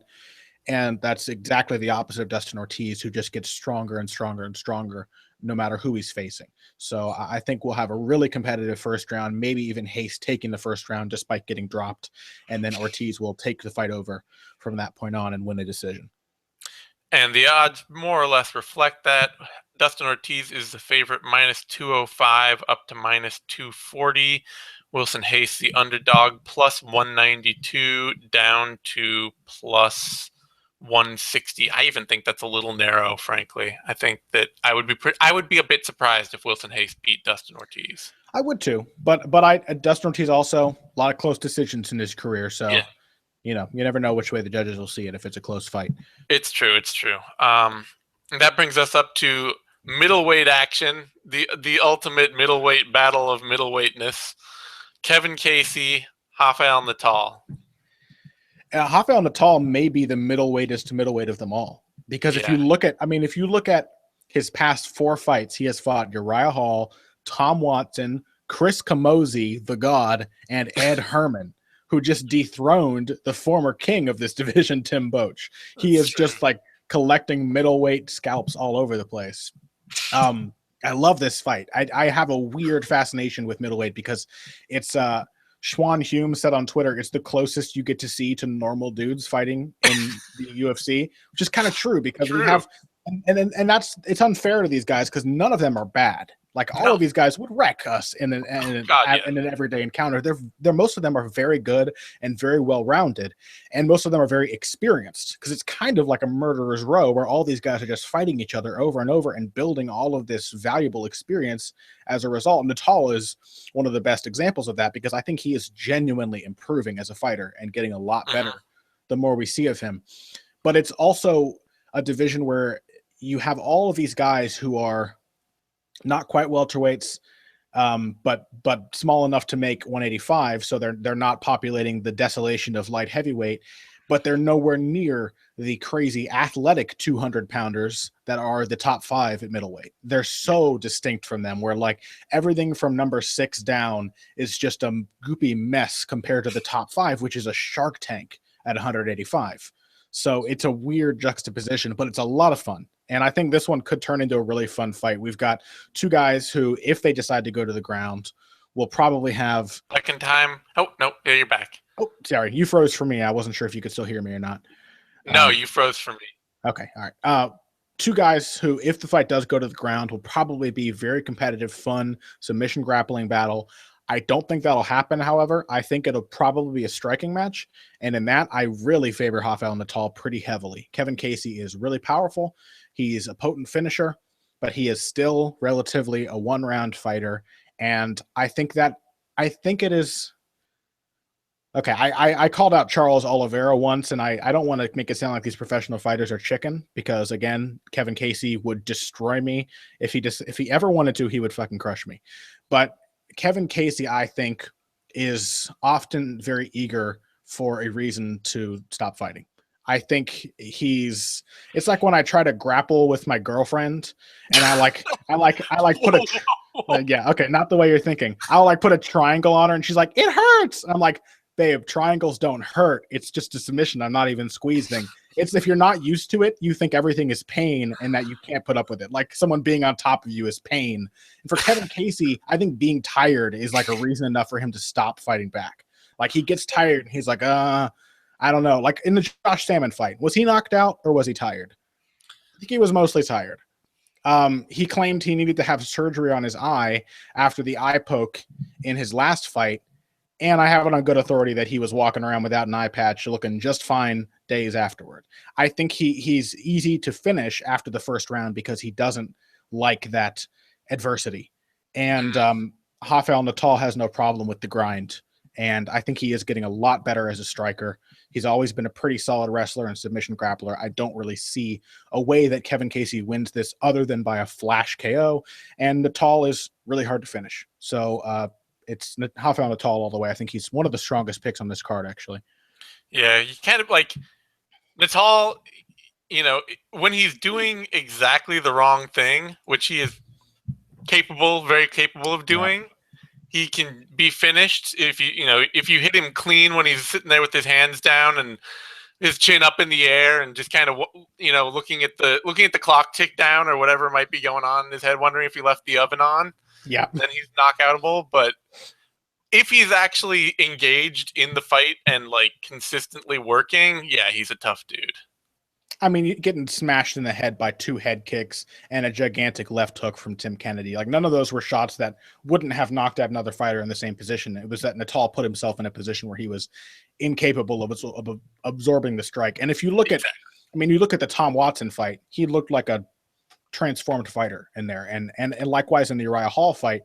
And that's exactly the opposite of Dustin Ortiz, who just gets stronger and stronger and stronger no matter who he's facing. So I think we'll have a really competitive first round, maybe even Hace taking the first round despite getting dropped. And then Ortiz will take the fight over from that point on and win a decision. And the odds more or less reflect that. Dustin Ortiz is the favorite, minus 205 up to minus 240. Wilson Hace, the underdog, plus 192 down to plus 160. I even think that's a little narrow, frankly. I think that I would be a bit surprised if Wilson Hace beat Dustin Ortiz. I would too, but Dustin Ortiz also a lot of close decisions in his career, so yeah. You never know which way the judges will see it if it's a close fight. It's true. And that brings us up to middleweight action, the ultimate middleweight battle of middleweightness. Kevin Casey, Rafael Natal. Rafael Natal may be the middleweight of them all, because if you look at his past 4 fights, he has fought Uriah Hall, Tom Watson, Chris Camozzi, the God, and Ed Herman, who just dethroned the former king of this division, Tim Boetsch. He is just like collecting middleweight scalps all over the place. I love this fight. I have a weird fascination with middleweight because it's Schwan Hume said on Twitter, it's the closest you get to see to normal dudes fighting in the UFC, which is kind of true because we have, and it's unfair to these guys because none of them are bad. Like all of these guys would wreck us in an everyday encounter. They're most of them are very good and very well rounded, and most of them are very experienced because it's kind of like a murderer's row where all these guys are just fighting each other over and over and building all of this valuable experience as a result. Natal is one of the best examples of that because I think he is genuinely improving as a fighter and getting a lot better the more we see of him. But it's also a division where you have all of these guys who are not quite welterweights, but small enough to make 185. So they're not populating the desolation of light heavyweight, but they're nowhere near the crazy athletic 200 pounders that are the top 5 at middleweight. They're so distinct from them, where like everything from number 6 down is just a goopy mess compared to the top 5, which is a shark tank at 185. So it's a weird juxtaposition, but it's a lot of fun. And I think this one could turn into a really fun fight. We've got 2 guys who, if they decide to go to the ground, will probably have... Second time. Oh, no, yeah, you're back. Oh, sorry. You froze for me. I wasn't sure if you could still hear me or not. No, you froze for me. Okay, all right. 2 guys who, if the fight does go to the ground, will probably be very competitive, fun, submission grappling battle. I don't think that'll happen, however. I think it'll probably be a striking match. And in that, I really favor Rafael Natal pretty heavily. Kevin Casey is really powerful. He's a potent finisher, but he is still relatively a one-round fighter. And I think it is... Okay, I called out Charles Oliveira once, and I don't want to make it sound like these professional fighters are chicken, because, again, Kevin Casey would destroy me. If he ever wanted to, he would fucking crush me. But Kevin Casey, I think, is often very eager for a reason to stop fighting. I think it's like when I try to grapple with my girlfriend and I put a, yeah, okay, not the way you're thinking. I'll like put a triangle on her and she's like, it hurts. And I'm like, babe, triangles don't hurt. It's just a submission. I'm not even squeezing. It's if you're not used to it, you think everything is pain and that you can't put up with it. Like someone being on top of you is pain. And for Kevin Casey, I think being tired is like a reason enough for him to stop fighting back. Like he gets tired and he's like, I don't know. Like in the Josh Salmon fight, was he knocked out or was he tired? I think he was mostly tired. He claimed he needed to have surgery on his eye after the eye poke in his last fight. And I have it on good authority that he was walking around without an eye patch, looking just fine days afterward. I think he's easy to finish after the first round because he doesn't like that adversity. And Rafael Natal has no problem with the grind. And I think he is getting a lot better as a striker. He's always been a pretty solid wrestler and submission grappler. I don't really see a way that Kevin Casey wins this other than by a flash KO. And Natal is really hard to finish. So it's Rafael Natal all the way. I think he's one of the strongest picks on this card, actually. Yeah, you kind of like Natal, you know, when he's doing exactly the wrong thing, which he is very capable of doing. Yeah. He can be finished if if you hit him clean when he's sitting there with his hands down and his chin up in the air and just kind of looking at the clock tick down or whatever might be going on in his head, wondering if he left the oven on. Yeah, then he's knockoutable. But if he's actually engaged in the fight and like consistently working, yeah, he's a tough dude. I mean, getting smashed in the head by 2 head kicks and a gigantic left hook from Tim Kennedy. Like, none of those were shots that wouldn't have knocked out another fighter in the same position. It was that Natal put himself in a position where he was incapable of absorbing the strike. And if you look at, you look at the Tom Watson fight, he looked like a transformed fighter in there. And likewise in the Uriah Hall fight,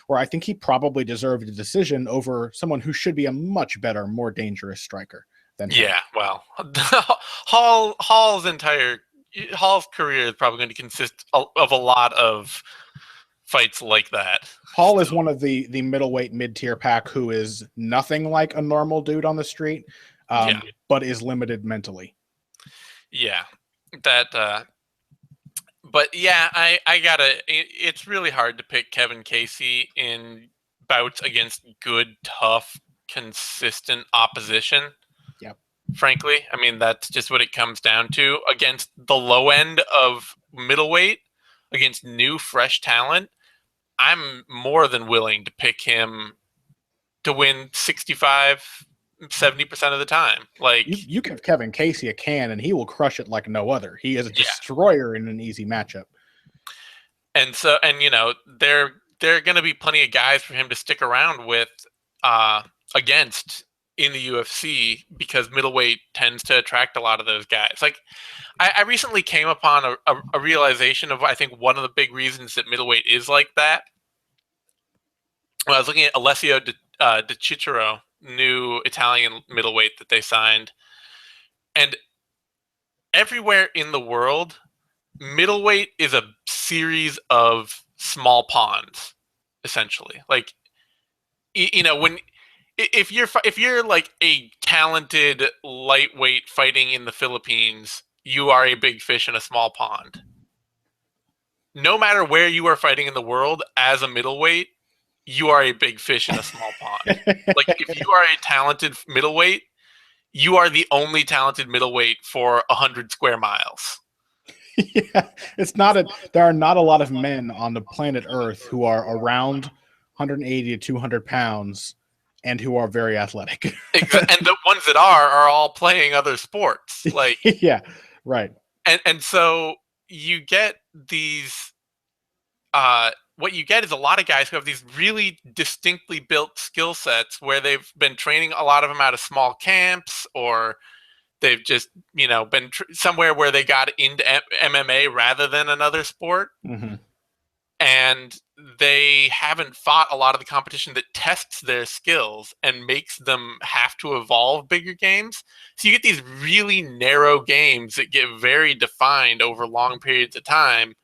where I think he probably deserved a decision over someone who should be a much better, more dangerous striker. Yeah, well, Hall's career is probably going to consist of a lot of fights like that. Hall is one of the middleweight mid-tier pack who is nothing like a normal dude on the street, but is limited mentally. Yeah, that. But yeah, it's really hard to pick Kevin Casey in bouts against good, tough, consistent opposition. Yep. Frankly, I mean, that's just what it comes down to. Against the low end of middleweight, against new, fresh talent, I'm more than willing to pick him to win 65, 70% of the time. Like, you give Kevin Casey a can and he will crush it like no other. He is a destroyer in an easy matchup. And so, there are going to be plenty of guys for him to stick around with against in the UFC because middleweight tends to attract a lot of those guys. Like, I recently came upon a realization of, I think, one of the big reasons that middleweight is like that. When I was looking at Alessio De Cicero, new Italian middleweight that they signed, and everywhere in the world, middleweight is a series of small ponds, essentially. Like, if you're like a talented lightweight fighting in the Philippines, you are a big fish in a small pond. No matter where you are fighting in the world as a middleweight, you are a big fish in a small pond. Like, if you are a talented middleweight, you are the only talented middleweight for 100 square miles. Yeah, there are not a lot of men on the planet Earth who are around 180 to 200 pounds and who are very athletic. And the ones that are all playing other sports. Like, yeah, right. And so you get these what you get is a lot of guys who have these really distinctly built skill sets where they've been training, a lot of them out of small camps, or they've just, been somewhere where they got into MMA rather than another sport. Mm-hmm. And they haven't fought a lot of the competition that tests their skills and makes them have to evolve bigger games. So you get these really narrow games that get very defined over long periods of time.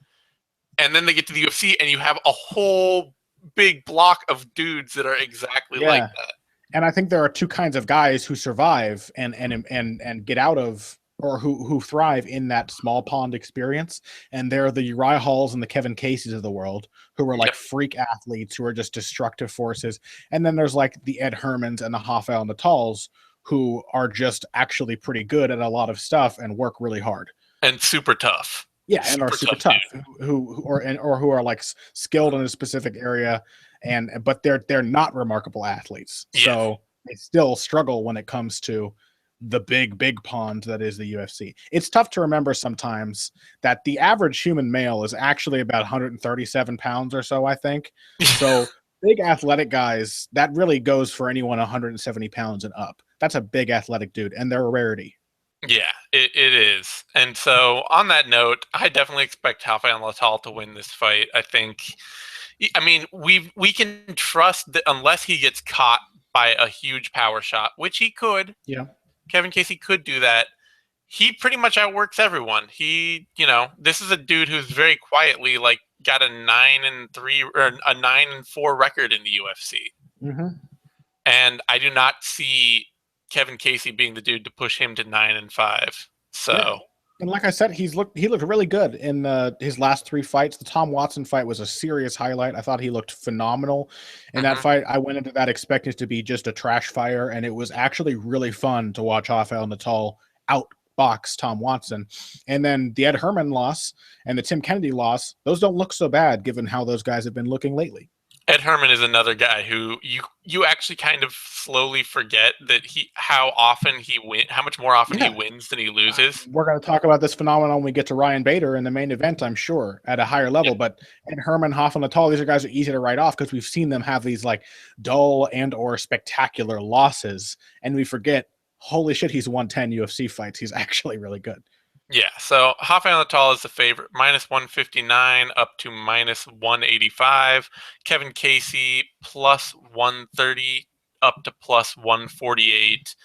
And then they get to the UFC and you have a whole big block of dudes that are exactly like that. And I think there are 2 kinds of guys who survive and get out of, or who thrive in that small pond experience. And they're the Uriah Halls and the Kevin Caseys of the world, who are like freak athletes who are just destructive forces. And then there's like the Ed Hermans and the Rafael Natals, who are just actually pretty good at a lot of stuff and work really hard. And super tough. Yeah, and are super tough, who are like skilled in a specific area, but they're not remarkable athletes. Yeah. So they still struggle when it comes to the big pond that is the UFC. It's tough to remember sometimes that the average human male is actually about 137 pounds or so, I think. So big athletic guys, that really goes for anyone 170 pounds and up. That's a big athletic dude, and they're a rarity. Yeah, it is. And so on that note, I definitely expect Rafael Natal to win this fight. I mean, we can trust that unless he gets caught by a huge power shot, which he could. Yeah. Kevin Casey could do that. He pretty much outworks everyone. This is a dude who's very quietly like got a 9-3 or a 9-4 record in the UFC. Mm-hmm. And I do not see Kevin Casey being the dude to push him to 9-5. So, yeah. And like I said, he looked really good in his last 3 fights. The Tom Watson fight was a serious highlight. I thought he looked phenomenal in that fight. I went into that expecting it to be just a trash fire, and it was actually really fun to watch Rafael Natal outbox Tom Watson. And then the Ed Herman loss and the Tim Kennedy loss, those don't look so bad given how those guys have been looking lately. Ed Herman is another guy who you actually kind of slowly forget that how much more often he wins than he loses. We're going to talk about this phenomenon when we get to Ryan Bader in the main event, I'm sure, at a higher level. But Ed Herman, Rafael Natal, these are guys who are easy to write off because we've seen them have these like dull and or spectacular losses, and we forget, holy shit, he's won 10 UFC fights. He's actually really good. Yeah, so Rafael Natal is the favorite, -159 up to -185. Kevin Casey +130 up to +148.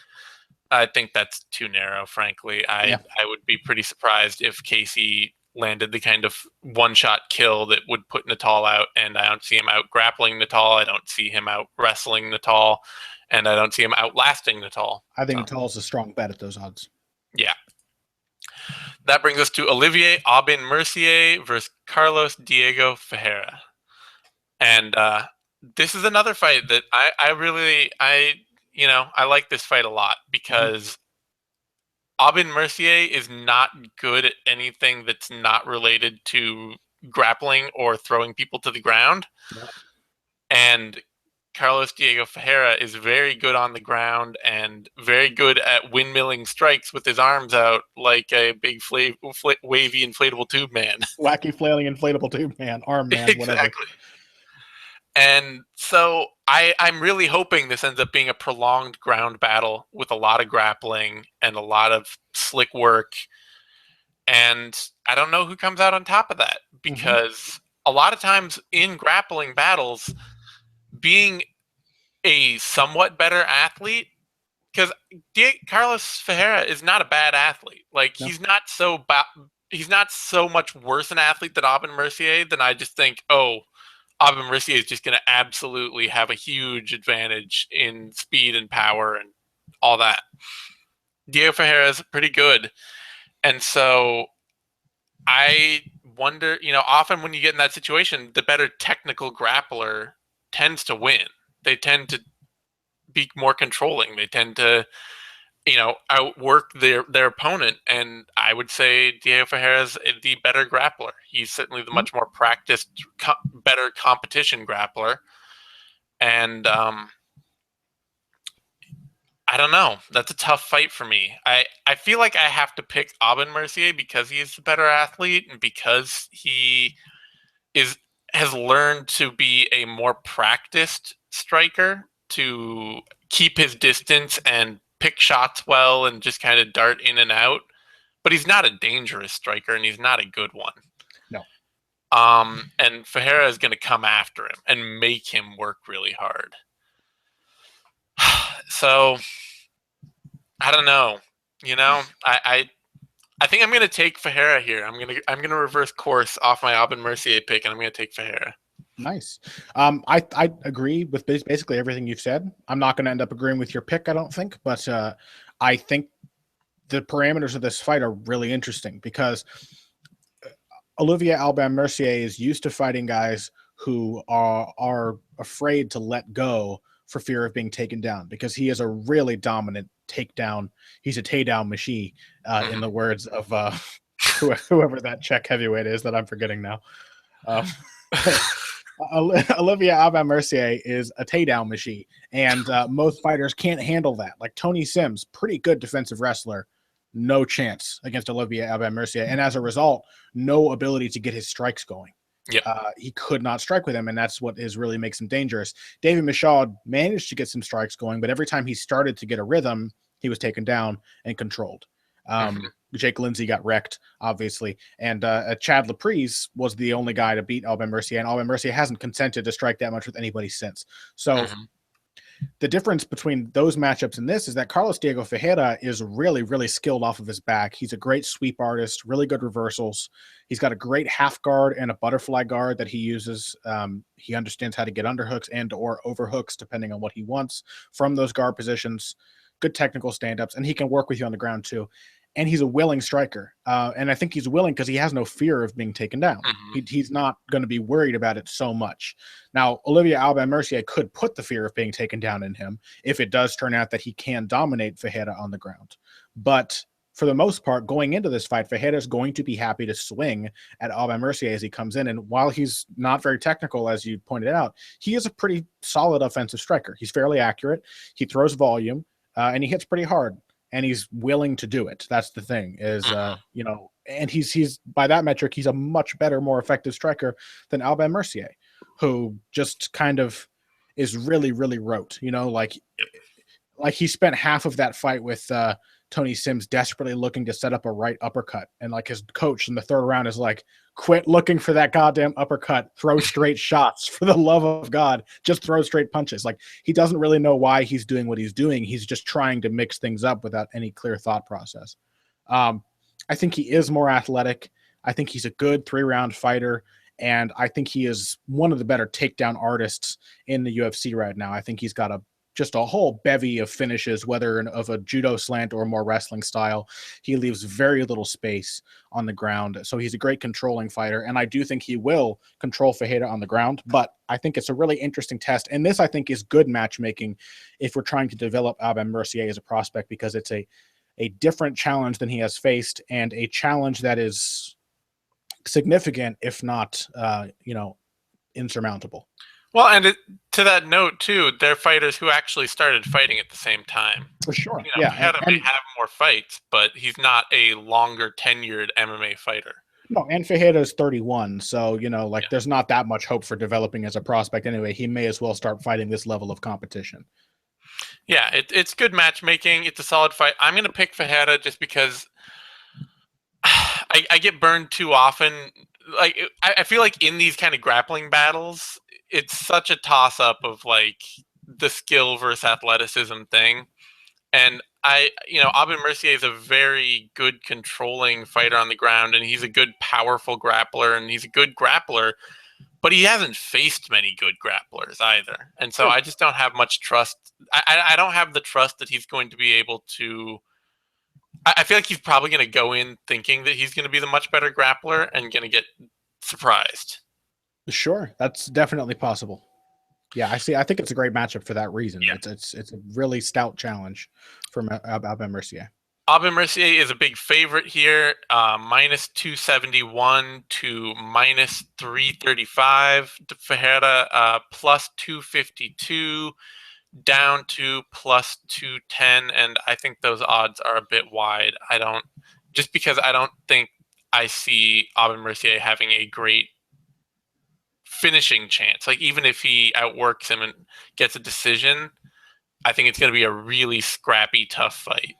I think that's too narrow, frankly. I would be pretty surprised if Casey landed the kind of one-shot kill that would put Natal out, and I don't see him out grappling Natal. I don't see him out wrestling Natal, and I don't see him outlasting Natal. I think Natal's a strong bet at those odds. Yeah. That brings us to Olivier Aubin Mercier versus Carlos Diego Ferreira. And this is another fight that I like this fight a lot because Aubin Mercier is not good at anything that's not related to grappling or throwing people to the ground. Yeah. And Carlos Diego Ferreira is very good on the ground and very good at windmilling strikes with his arms out like a big wavy inflatable tube man. Wacky flailing inflatable tube man, arm man, whatever. Exactly. And so I'm really hoping this ends up being a prolonged ground battle with a lot of grappling and a lot of slick work. And I don't know who comes out on top of that because a lot of times in grappling battles, being a somewhat better athlete, because Carlos Ferreira is not a bad athlete. Like he's not so much worse an athlete than Aubin Mercier. Then I just think, Aubin Mercier is just going to absolutely have a huge advantage in speed and power and all that. Diego Ferreira is pretty good, and so I wonder, often when you get in that situation, the better technical grappler tends to win. They tend to be more controlling. They tend to, outwork their opponent. And I would say Diego Ferreira is the better grappler. He's certainly the much more practiced, better competition grappler. And I don't know. That's a tough fight for me. I feel like I have to pick Aubin Mercier because he is the better athlete and because he has learned to be a more practiced striker, to keep his distance and pick shots well and just kind of dart in and out. But he's not a dangerous striker and he's not a good one. No. And Ferreira is going to come after him and make him work really hard. So I don't know. I think I'm going to take Ferreira here. I'm going to reverse course off my Aubin Mercier pick, and I'm going to take Ferreira. Nice. I agree with basically everything you've said. I'm not going to end up agreeing with your pick, I don't think, but I think the parameters of this fight are really interesting because Olivier Aubin Mercier is used to fighting guys who are afraid to let go for fear of being taken down because he is a really dominant takedown. He's a takedown machine, in the words of whoever that Czech heavyweight is that I'm forgetting now. Olivier Aubin Mercier is a takedown machine, and most fighters can't handle that. Like Tony Sims, pretty good defensive wrestler, no chance against Olivier Aubin Mercier, and as a result, no ability to get his strikes going. Yep. He could not strike with him, and that's what really makes him dangerous. David Michaud managed to get some strikes going, but every time he started to get a rhythm, he was taken down and controlled. Jake Lindsay got wrecked, obviously, and Chad Laprise was the only guy to beat Albin Mercier, and Albin Mercier hasn't consented to strike that much with anybody since. So the difference between those matchups and this is that Carlos Diego Ferreira is really, really skilled off of his back. He's a great sweep artist, really good reversals. He's got a great half guard and a butterfly guard that he uses. He understands how to get underhooks and or overhooks depending on what he wants from those guard positions. Good technical stand-ups, and he can work with you on the ground too. And he's a willing striker. And I think he's willing because he has no fear of being taken down. He's not going to be worried about it so much. Now, Olivier Albin Mercier could put the fear of being taken down in him if it does turn out that he can dominate Ferreira on the ground. But for the most part, going into this fight, Ferreira is going to be happy to swing at Albin Mercier as he comes in. And while he's not very technical, as you pointed out, he is a pretty solid offensive striker. He's fairly accurate. He throws volume, and he hits pretty hard. And he's willing to do it. That's the thing is, and he's by that metric, he's a much better, more effective striker than Albin Mercier, who just kind of is really, really rote, like he spent half of that fight with Tony Sims desperately looking to set up a right uppercut. And like his coach in the third round is like, quit looking for that goddamn uppercut, throw straight shots for the love of God, just throw straight punches. Like he doesn't really know why he's doing what he's doing. He's just trying to mix things up without any clear thought process. I think he is more athletic. I think he's a good 3-round fighter. And I think he is one of the better takedown artists in the UFC right now. I think he's got just a whole bevy of finishes, whether of a judo slant or more wrestling style. He leaves very little space on the ground. So he's a great controlling fighter. And I do think he will control Ferreira on the ground, but I think it's a really interesting test. And this, I think, is good matchmaking if we're trying to develop Albin Mercier as a prospect, because it's a different challenge than he has faced, and a challenge that is significant, if not, insurmountable. Well, and to that note, too, they're fighters who actually started fighting at the same time. For sure. Ferreira may have more fights, but he's not a longer tenured MMA fighter. No, and Ferreira's 31, so, there's not that much hope for developing as a prospect anyway. He may as well start fighting this level of competition. Yeah, it's good matchmaking. It's a solid fight. I'm going to pick Ferreira just because I get burned too often. Like I feel like in these kind of grappling battles, it's such a toss-up of like the skill versus athleticism thing. And Albin Mercier is a very good controlling fighter on the ground, and he's a good, powerful grappler, and he's a good grappler, but he hasn't faced many good grapplers either. And so I just don't have much trust. I don't have the trust that he's going to be able to. I feel like he's probably going to go in thinking that he's going to be the much better grappler and going to get surprised. Sure, that's definitely possible. Yeah, I think it's a great matchup for that reason. Yeah. It's a really stout challenge for Albin Mercier. Albin Mercier is a big favorite here, minus 271 to minus 335. Ferreira plus 252 down to plus 210, and I think those odds are a bit wide. Because I don't think I see Albin Mercier having a great finishing chance. Like, even if he outworks him and gets a decision, I think it's going to be a really scrappy, tough fight.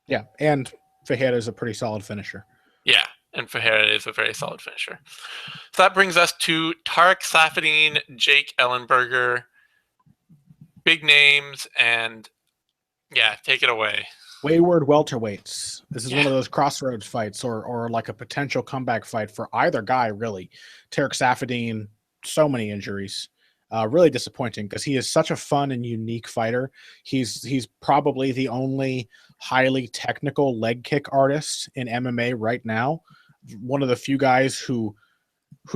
Yeah, and Ferreira is a pretty solid finisher. Yeah, and Ferreira is a very solid finisher. So that brings us to Tarek Saffiedine, Jake Ellenberger. Big names, and yeah, take it away. Wayward welterweights. This is one of those crossroads fights, or like a potential comeback fight for either guy, really. Tarek Saffiedine, so many injuries. Really disappointing because he is such a fun and unique fighter. He's probably the only highly technical leg kick artist in MMA right now. One of the few guys who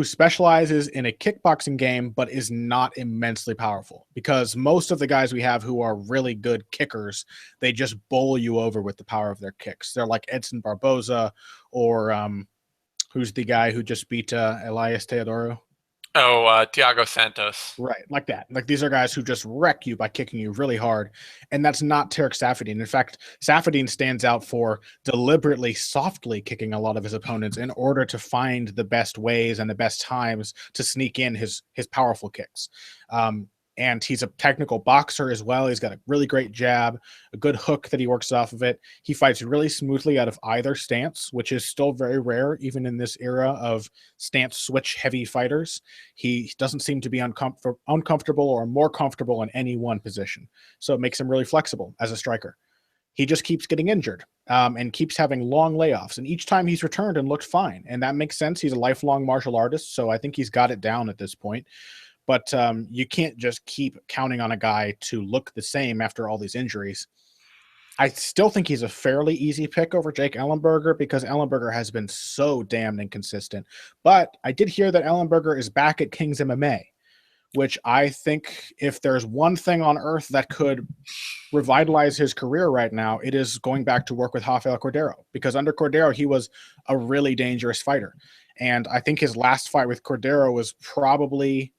specializes in a kickboxing game but is not immensely powerful, because most of the guys we have who are really good kickers, they just bowl you over with the power of their kicks. They're like Edson Barboza or who's the guy who just beat Elias Teodoro? Thiago Santos. Right, like that. Like these are guys who just wreck you by kicking you really hard, and that's not Tarek Saffiedine. In fact, Saffiedine stands out for deliberately softly kicking a lot of his opponents in order to find the best ways and the best times to sneak in his powerful kicks. And he's a technical boxer as well. He's got a really great jab, a good hook that he works off of it. He fights really smoothly out of either stance, which is still very rare, even in this era of stance switch heavy fighters. He doesn't seem to be uncomfortable or more comfortable in any one position. So it makes him really flexible as a striker. He just keeps getting injured and keeps having long layoffs. And each time he's returned and looked fine. And that makes sense. He's a lifelong martial artist. So I think he's got it down at this point. But you can't just keep counting on a guy to look the same after all these injuries. I still think he's a fairly easy pick over Jake Ellenberger because Ellenberger has been so damned inconsistent. But I did hear that Ellenberger is back at King's MMA, which I think if there's one thing on earth that could revitalize his career right now, it is going back to work with Rafael Cordeiro, because under Cordeiro, he was a really dangerous fighter. And I think his last fight with Cordeiro was probably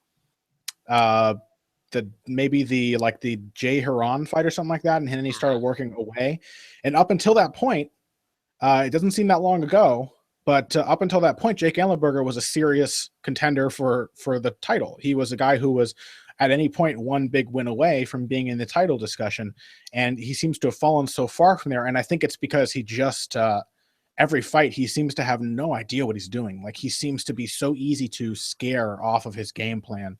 the Jay Heron fight or something like that, and then he started working away. And up until that point, it doesn't seem that long ago, but up until that point, Jake Ellenberger was a serious contender for the title. He was a guy who was at any point one big win away from being in the title discussion, and he seems to have fallen so far from there. And I think it's because he just every fight he seems to have no idea what he's doing. Like he seems to be so easy to scare off of his game plan.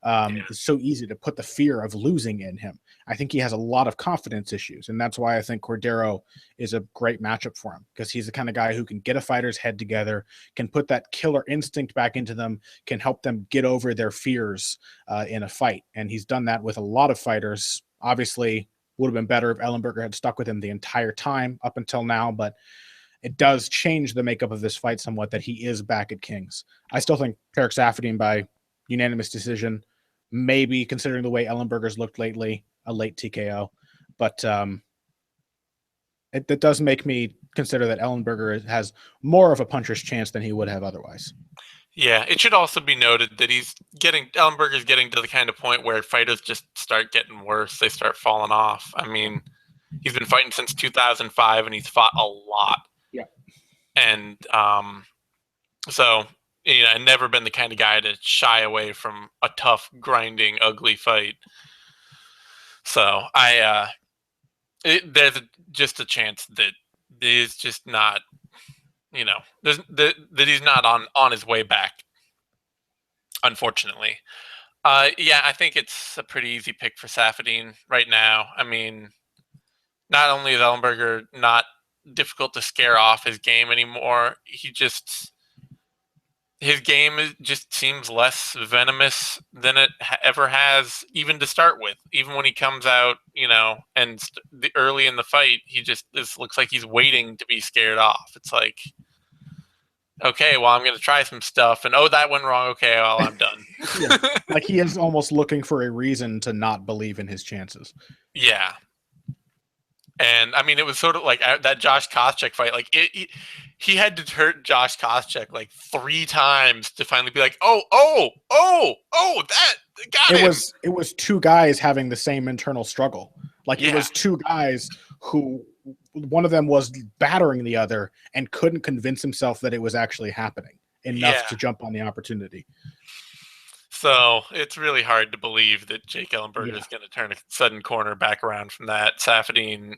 It's so easy to put the fear of losing in him. I think he has a lot of confidence issues, and that's why I think Cordeiro is a great matchup for him, because he's the kind of guy who can get a fighter's head together, can put that killer instinct back into them, can help them get over their fears in a fight. And he's done that with a lot of fighters. Obviously, would have been better if Ellenberger had stuck with him the entire time up until now, but it does change the makeup of this fight somewhat that he is back at King's. I still think Tarek Saffiedine by unanimous decision, maybe considering the way Ellenberger's looked lately, a late TKO. But it does make me consider that Ellenberger has more of a puncher's chance than he would have otherwise. Yeah, it should also be noted that Ellenberger's getting to the kind of point where fighters just start getting worse. They start falling off. I mean, he's been fighting since 2005, and he's fought a lot. Yeah. And so... I've never been the kind of guy to shy away from a tough, grinding, ugly fight. So there's just a chance that he's just not, that he's not on his way back. Unfortunately, I think it's a pretty easy pick for Saffiedine right now. I mean, not only is Ellenberger not difficult to scare off his game anymore, his game just seems less venomous than it ever has, even to start with. Even when he comes out, and early in the fight, this looks like he's waiting to be scared off. It's like, okay, well, I'm going to try some stuff, and that went wrong. Okay, well, I'm done. Yeah. Like he is almost looking for a reason to not believe in his chances. Yeah. And I mean, it was sort of like that Josh Koscheck fight. Like he had to hurt Josh Koscheck like 3 times to finally be like, that got him. It was 2 guys having the same internal struggle. Like It was 2 guys who one of them was battering the other and couldn't convince himself that it was actually happening enough to jump on the opportunity. So it's really hard to believe that Jake Ellenberger is going to turn a sudden corner back around from that. Saffiedine,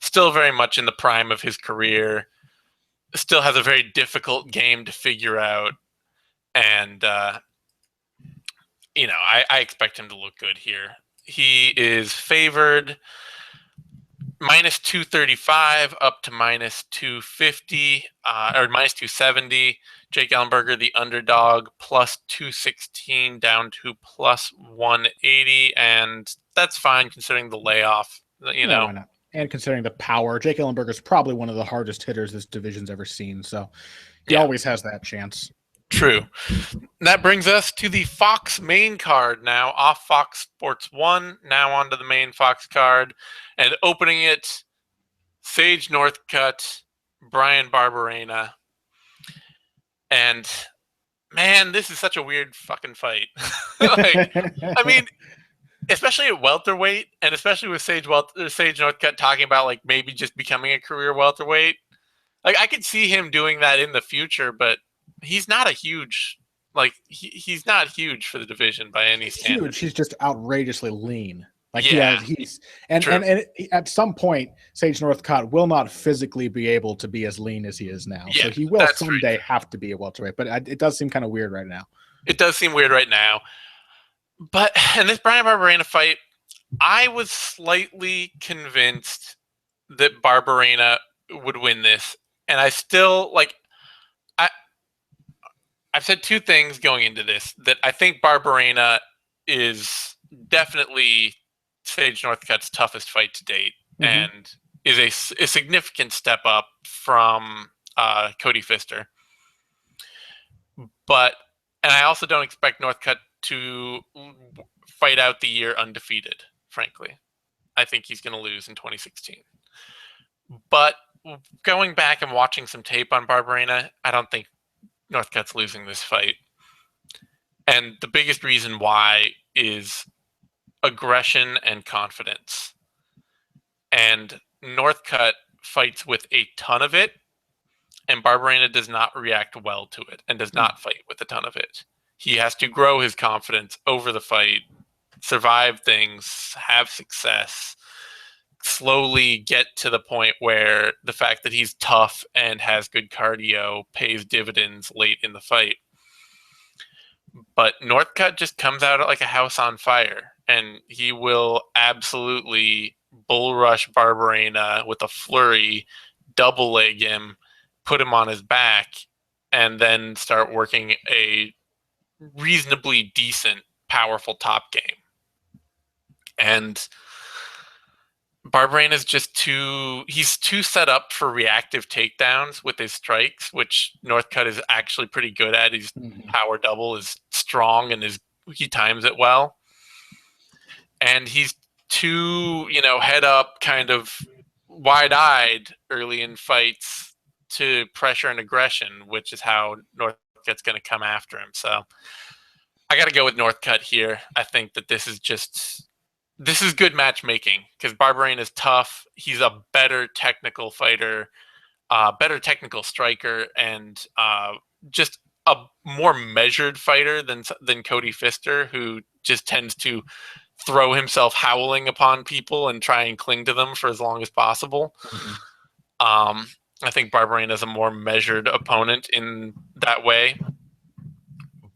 still very much in the prime of his career, still has a very difficult game to figure out. And, I expect him to look good here. He is favored minus 235 up to minus 250 or minus 270. Jake Ellenberger, the underdog, plus 216 down to plus 180, and that's fine considering the layoff. Why not? And considering the power, Jake Ellenberger is probably one of the hardest hitters this division's ever seen, so he always has that chance. True. That brings us to the Fox main card now, off Fox Sports 1, now onto the main Fox card, and opening it, Sage Northcutt, Brian Barberena. And man, this is such a weird fucking fight. Like, I mean, especially at welterweight, and especially with Sage Northcutt talking about like maybe just becoming a career welterweight. Like, I could see him doing that in the future, but he's not a huge he's not huge for the division by any standard. Huge. He's just outrageously lean. Like Yeah, he's and at some point, Sage Northcutt will not physically be able to be as lean as he is now. Yeah, so he will someday have to be a welterweight. But it does seem kind of weird right now. It does seem weird right now. But in this Brian Barberena fight, I was slightly convinced that Barberena would win this, and I still I've said two things going into this, that I think Barberena is definitely Sage Northcutt's toughest fight to date, and is a significant step up from Cody Pfister. And I also don't expect Northcutt to fight out the year undefeated, frankly. I think he's going to lose in 2016. But going back and watching some tape on Barberena, I don't think Northcutt's losing this fight. And the biggest reason why is aggression and confidence. And Northcutt fights with a ton of it, and Barberena does not react well to it and does not fight with a ton of it. He has to grow his confidence over the fight, survive things, have success, slowly get to the point where the fact that he's tough and has good cardio pays dividends late in the fight. But Northcutt just comes out like a house on fire, and he will absolutely bull rush Barberena with a flurry, double leg him, put him on his back, and then start working a reasonably decent, powerful top game. And Barberena is just he's too set up for reactive takedowns with his strikes, which Northcutt is actually pretty good at. His power double is strong and he times it well. And he's too, head up, kind of wide-eyed early in fights to pressure and aggression, which is how Northcutt's going to come after him. So I got to go with Northcutt here. I think that this is good matchmaking because Barberena is tough. He's a better technical fighter, better technical striker, and just a more measured fighter than Cody Pfister, who just tends to throw himself howling upon people and try and cling to them for as long as possible. I think Barberena is a more measured opponent in that way,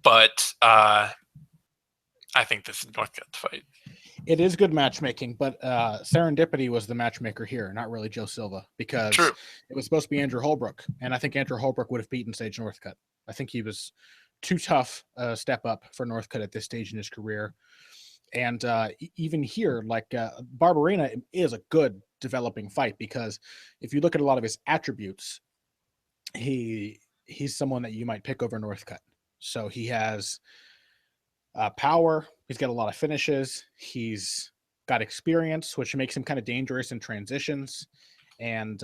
but I think this is Northcutt's fight. It is good matchmaking, but serendipity was the matchmaker here, not really Joe Silva, because it was supposed to be Andrew Holbrook, and I think Andrew Holbrook would have beaten Sage Northcutt. I think he was too tough a step up for Northcutt at this stage in his career. And even here, Barberena is a good developing fight, because if you look at a lot of his attributes, he's someone that you might pick over Northcutt. So he has power. He's got a lot of finishes. He's got experience, which makes him kind of dangerous in transitions. And,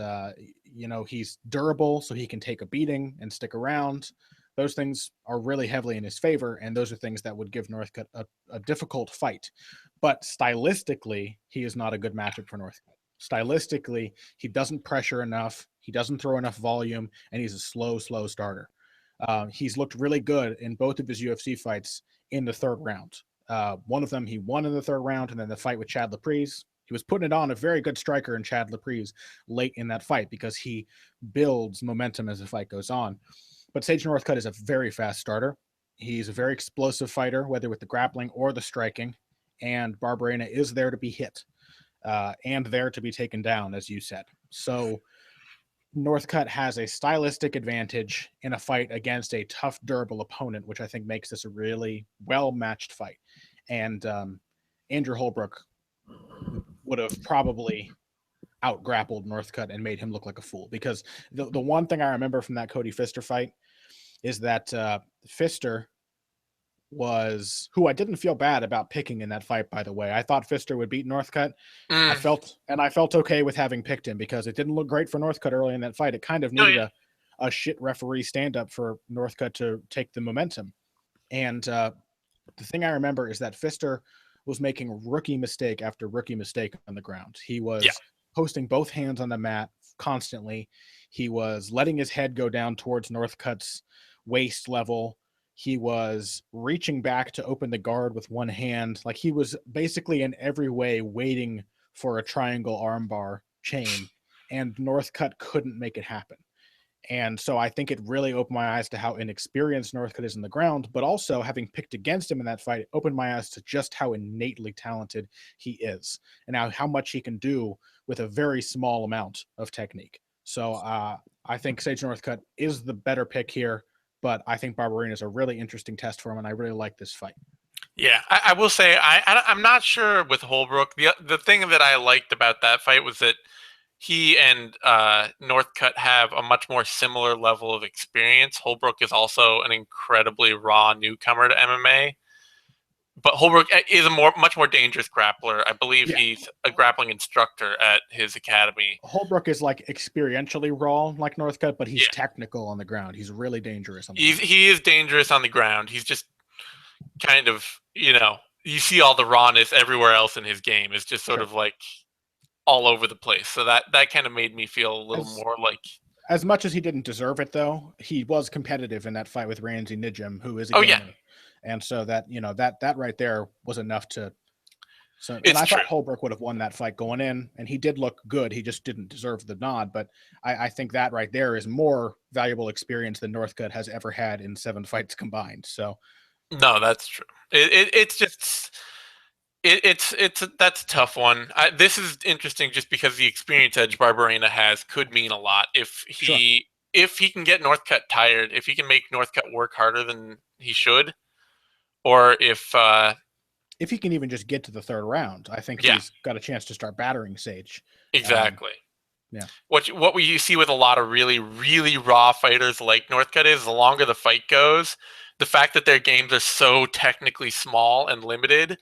he's durable, so he can take a beating and stick around. Those things are really heavily in his favor, and those are things that would give Northcutt a difficult fight. But stylistically, he is not a good matchup for Northcutt. Stylistically, he doesn't pressure enough. He doesn't throw enough volume, and he's a slow starter. He's looked really good in both of his UFC fights in the third round. One of them he won in the third round, and then the fight with Chad Laprise, he was putting it on a very good striker in Chad Laprise late in that fight, because he builds momentum as the fight goes on. But Sage Northcutt is a very fast starter. He's a very explosive fighter, whether with the grappling or the striking, and Barberena is there to be hit and there to be taken down, as you said. So Northcutt has a stylistic advantage in a fight against a tough, durable opponent, which I think makes this a really well-matched fight. And Andrew Holbrook would have probably out-grappled Northcutt and made him look like a fool, because the one thing I remember from that Cody Pfister fight is that Pfister was, who I didn't feel bad about picking in that fight, by the way. I thought Pfister would beat Northcutt. I felt okay with having picked him, because it didn't look great for Northcutt early in that fight. It kind of needed a shit referee stand up for Northcutt to take the momentum. And the thing I remember is that Pfister was making rookie mistake after rookie mistake on the ground. He Yeah. was posting both hands on the mat constantly. He was letting his head go down towards Northcutt's waist level. He was reaching back to open the guard with one hand. Like, he was basically in every way waiting for a triangle armbar chain, and Northcutt couldn't make it happen. And so I think it really opened my eyes to how inexperienced Northcutt is in the ground, but also, having picked against him in that fight, it opened my eyes to just how innately talented he is, and how much he can do with a very small amount of technique. So I think Sage Northcutt is the better pick here, but I think Barberena is a really interesting test for him, and I really like this fight. Yeah, I will say I'm not sure with Holbrook. The thing that I liked about that fight was that he and Northcutt have a much more similar level of experience. Holbrook is also an incredibly raw newcomer to MMA, but Holbrook is a much more dangerous grappler. I believe he's a grappling instructor at his academy. Holbrook is like experientially raw like Northcutt, but he's technical on the ground. He's really dangerous on the ground. He is dangerous on the ground. He's just kind of, you see all the rawness everywhere else in his game. Is just sort of like all over the place. So that kind of made me feel a little more like. As much as he didn't deserve it, though, he was competitive in that fight with Ramsey Nijim, who is a gamer. And so that, that right there was enough to. So, and I thought Holbrook would have won that fight going in, and he did look good. He just didn't deserve the nod. But I think that right there is more valuable experience than Northcutt has ever had in 7 fights combined. So. No, that's true. It's just. That's a tough one. This is interesting just because the experience edge Barberena has could mean a lot if he can get Northcutt tired, if he can make Northcutt work harder than he should, or if he can even just get to the 3rd round. I think he's got a chance to start battering Sage. Exactly. Yeah. What we see with a lot of really, really raw fighters like Northcutt is the longer the fight goes, the fact that their games are so technically small and limited,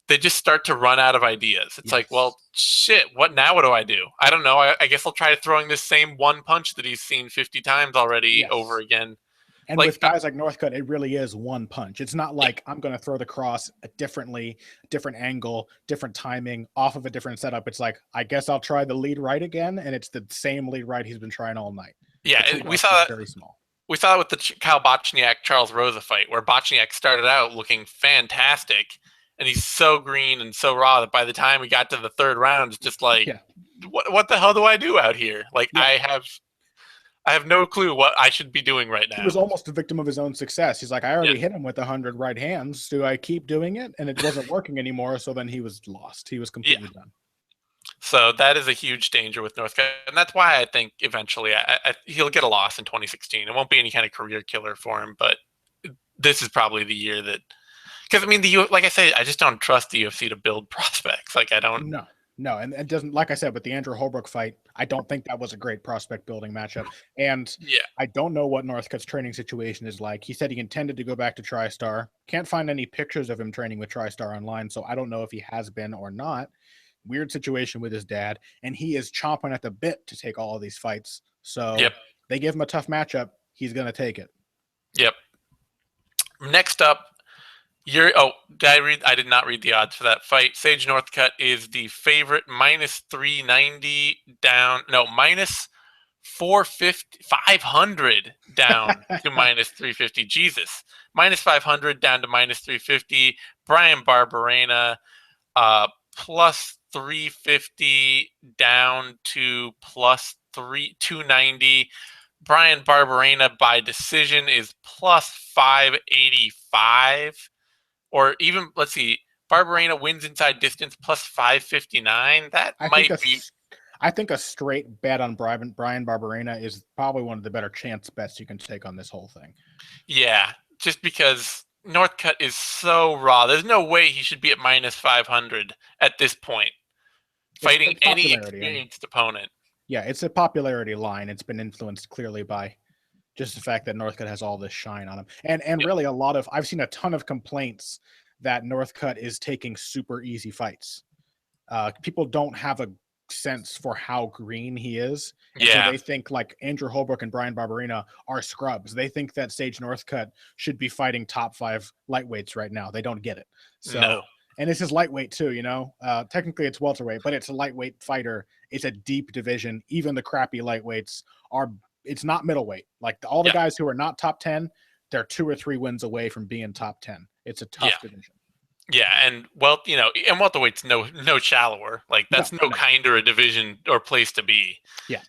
they just start to run out of ideas. It's like, well, shit, what now? What do I do? I don't know. I guess I'll try throwing this same one punch that he's seen 50 times already over again. And with guys like Northcutt, it really is one punch. It's not like I'm going to throw the cross differently, different angle, different timing, off of a different setup. It's like, I guess I'll try the lead right again, and it's the same lead right he's been trying all night. Yeah, we saw that. Very small. We saw it with the Kyle Bochniak-Charles Rosa fight, where Bochniak started out looking fantastic, and he's so green and so raw that by the time we got to the 3rd round, it's just like, what the hell do I do out here? Like, I have no clue what I should be doing right now. He was almost a victim of his own success. He's like, I already hit him with 100 right hands. Do I keep doing it? And it wasn't working anymore. So then he was lost. He was completely done. So that is a huge danger with Northcutt. And that's why I think eventually he'll get a loss in 2016. It won't be any kind of career killer for him, but this is probably the year that. Because, I mean, like I said, I just don't trust the UFC to build prospects. Like, I don't. No. And it doesn't, like I said, with the Andrew Holbrook fight, I don't think that was a great prospect building matchup. And I don't know what Northcutt's training situation is like. He said he intended to go back to TriStar. Can't find any pictures of him training with TriStar online. So I don't know if he has been or not. Weird situation with his dad. And he is chomping at the bit to take all of these fights. So they give him a tough matchup. He's going to take it. Yep. Next up. I did not read the odds for that fight. Sage Northcutt is the favorite, minus 390 down. No, minus 500 down to minus 350. Jesus. Minus 500 down to minus 350. Brian Barberena, plus 350 down to plus 290. Brian Barberena by decision is plus 585. Or even, let's see, Barberena wins inside distance plus 559. I think a straight bet on Brian Barberena is probably one of the better chance bets you can take on this whole thing. Yeah, just because Northcutt is so raw. There's no way he should be at minus 500 at this point, fighting any experienced opponent. Yeah, it's a popularity line. It's been influenced clearly by just the fact that Northcutt has all this shine on him. And really I've seen a ton of complaints that Northcutt is taking super easy fights. People don't have a sense for how green he is. And Yeah. so they think like Andrew Holbrook and Brian Barberena are scrubs. They think that Sage Northcutt should be fighting top 5 lightweights right now. They don't get it. So, No. and this is lightweight too, you know, technically it's welterweight, but it's a lightweight fighter. It's a deep division. Even the crappy lightweights it's not middleweight. Like all the guys who are not top 10, they're 2 or 3 wins away from being top 10. It's a tough division. Yeah, and and welterweight's no shallower. Like that's no kinder a division or place to be. Yeah,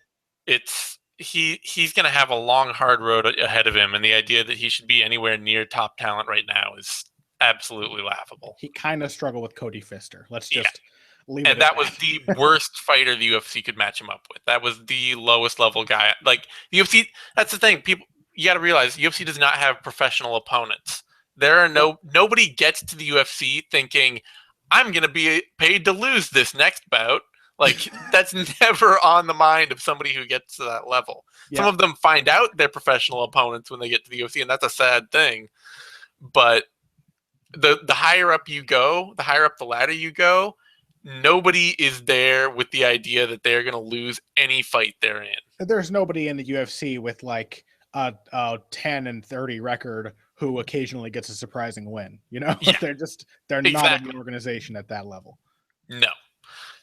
it's he's going to have a long, hard road ahead of him, and the idea that he should be anywhere near top talent right now is absolutely laughable. He kind of struggled with Cody Pfister. Let's just leave it. And that was the worst fighter the UFC could match him up with. That was the lowest level guy. Like the UFC, that's the thing. People, you got to realize, UFC does not have professional opponents. There are nobody gets to the UFC thinking, I'm going to be paid to lose this next bout. Like that's never on the mind of somebody who gets to that level. Yeah. Some of them find out they're professional opponents when they get to the UFC, and that's a sad thing. But the higher up you go, the higher up the ladder you go, nobody is there with the idea that they're going to lose any fight they're in. There's nobody in the UFC with like a 10-30 record who occasionally gets a surprising win. You know, they're not in the organization at that level. No.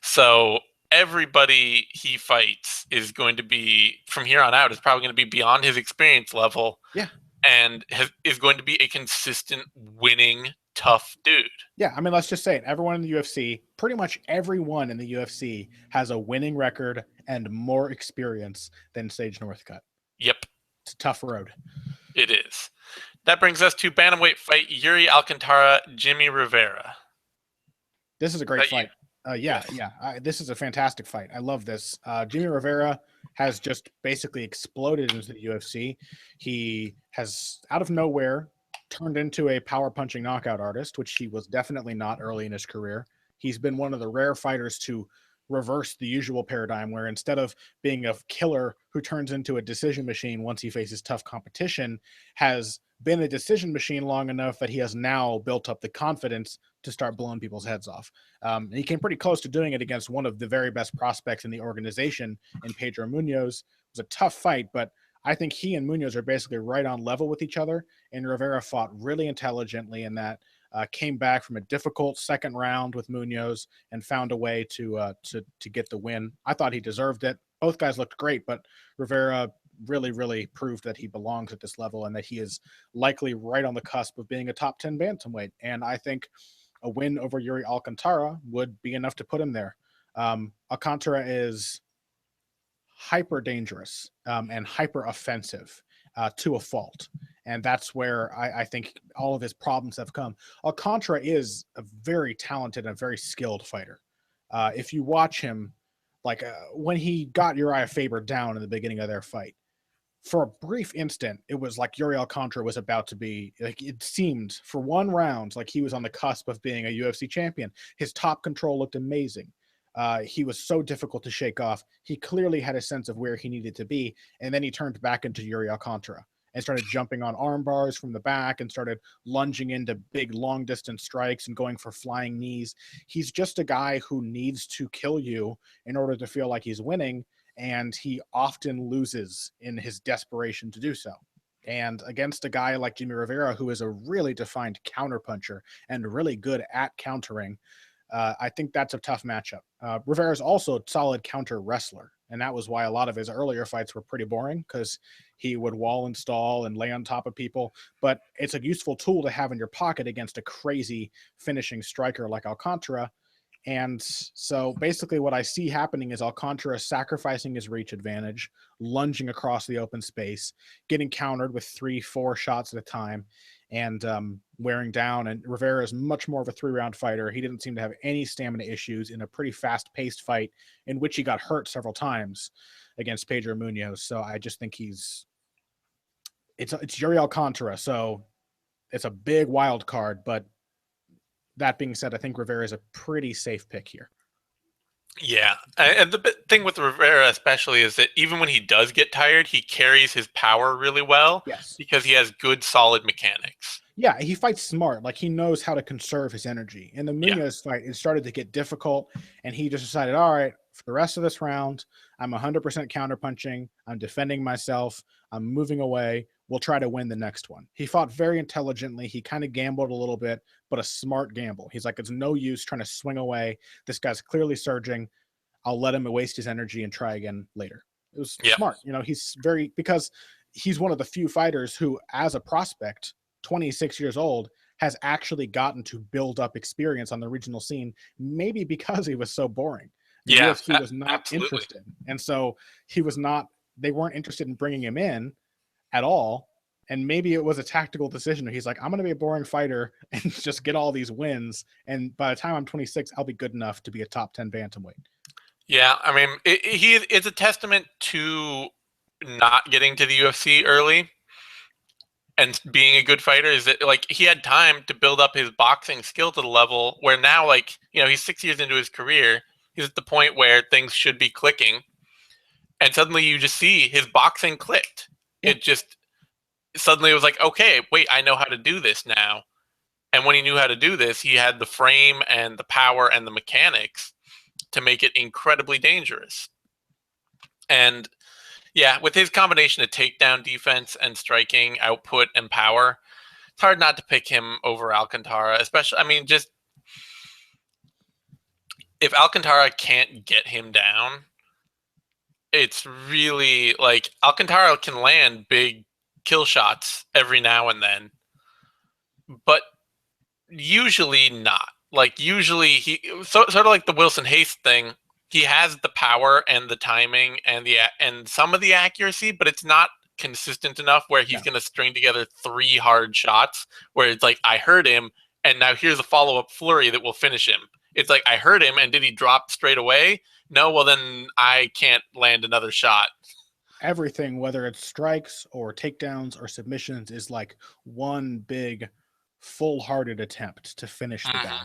So everybody he fights is going to be, from here on out, is probably going to be beyond his experience level. Yeah. And is going to be a consistent winning, tough dude. Yeah, I mean, let's just say it. Everyone in the UFC, pretty much everyone in the UFC has a winning record and more experience than Sage Northcutt. Yep. It's a tough road. It is. That brings us to bantamweight fight, Yuri Alcantara, Jimmy Rivera. This is a great fight. This is a fantastic fight. I love this. Jimmy Rivera has just basically exploded into the UFC. He has, out of nowhere, turned into a power punching knockout artist, which he was definitely not early in his career. He's been one of the rare fighters to reverse the usual paradigm where instead of being a killer who turns into a decision machine once he faces tough competition, has been a decision machine long enough that he has now built up the confidence to start blowing people's heads off. He came pretty close to doing it against one of the very best prospects in the organization in Pedro Munoz. It was a tough fight, but I think he and Munoz are basically right on level with each other, and Rivera fought really intelligently in that, came back from a difficult second round with Munoz and found a way to get the win. I thought he deserved it. Both guys looked great, but Rivera really, really proved that he belongs at this level and that he is likely right on the cusp of being a top 10 bantamweight. And I think a win over Yuri Alcantara would be enough to put him there. Alcantara is hyper dangerous and hyper offensive to a fault. And that's where I think all of his problems have come. Alcantara is a very talented and very skilled fighter. If you watch him, like when he got Uriah Faber down in the beginning of their fight, for a brief instant, it was like Yuri Alcantara was about to be, like it seemed for one round like he was on the cusp of being a UFC champion. His top control looked amazing. He was so difficult to shake off. He clearly had a sense of where he needed to be, and then he turned back into Yuri Alcantara and started jumping on arm bars from the back and started lunging into big long distance strikes and going for flying knees. He's just a guy who needs to kill you in order to feel like he's winning, and he often loses in his desperation to do so. And against a guy like Jimmy Rivera, who is a really defined counterpuncher and really good at countering, I think that's a tough matchup. Rivera is also a solid counter wrestler, and that was why a lot of his earlier fights were pretty boring, because he would wall and stall and lay on top of people. But it's a useful tool to have in your pocket against a crazy finishing striker like Alcantara. And so basically what I see happening is Alcantara sacrificing his reach advantage, lunging across the open space, getting countered with 3-4 shots at a time, and wearing down. And Rivera is much more of a 3-round fighter. He didn't seem to have any stamina issues in a pretty fast-paced fight in which he got hurt several times against Pedro Munoz. So I just think it's Yuri Alcantara, so it's a big wild card. But that being said, I think Rivera is a pretty safe pick here. Yeah, and the thing with Rivera especially is that even when he does get tired, he carries his power really well. Yes, because he has good, solid mechanics. Yeah, he fights smart. Like, he knows how to conserve his energy. In the Munoz fight, it started to get difficult, and he just decided, all right, For the rest of this round, I'm 100% counterpunching. I'm defending myself. I'm moving away. We'll try to win the next one. He fought very intelligently. He kind of gambled a little bit, but a smart gamble. He's like, it's no use trying to swing away. This guy's clearly surging. I'll let him waste his energy and try again later. It was smart. He's because he's one of the few fighters who, as a prospect, 26 years old, has actually gotten to build up experience on the regional scene, maybe because he was so boring. The UFC was not interested. And so they weren't interested in bringing him in at all. And maybe it was a tactical decision. He's like, I'm going to be a boring fighter and just get all these wins. And by the time I'm 26, I'll be good enough to be a top 10 bantamweight. Yeah, I mean, it's a testament to not getting to the UFC early and being a good fighter. Is that like he had time to build up his boxing skill to the level where now, like, he's 6 years into his career. He's at the point where things should be clicking, and suddenly you just see his boxing clicked. Yeah. Suddenly it was like, okay, wait, I know how to do this now. And when he knew how to do this, he had the frame and the power and the mechanics to make it incredibly dangerous. And yeah, with his combination of takedown defense and striking output and power, it's hard not to pick him over Alcantara, especially, just if Alcantara can't get him down, it's really like Alcantara can land big kill shots every now and then, but usually not. Like usually he sort of like the Wilson Hace thing. He has the power and the timing and some of the accuracy, but it's not consistent enough where he's going to string together 3 hard shots where it's like, I heard him and now here's a follow-up flurry that will finish him. It's like, I heard him and did he drop straight away? No, well then I can't land another shot. Everything, whether it's strikes or takedowns or submissions, is like one big full-hearted attempt to finish the guy.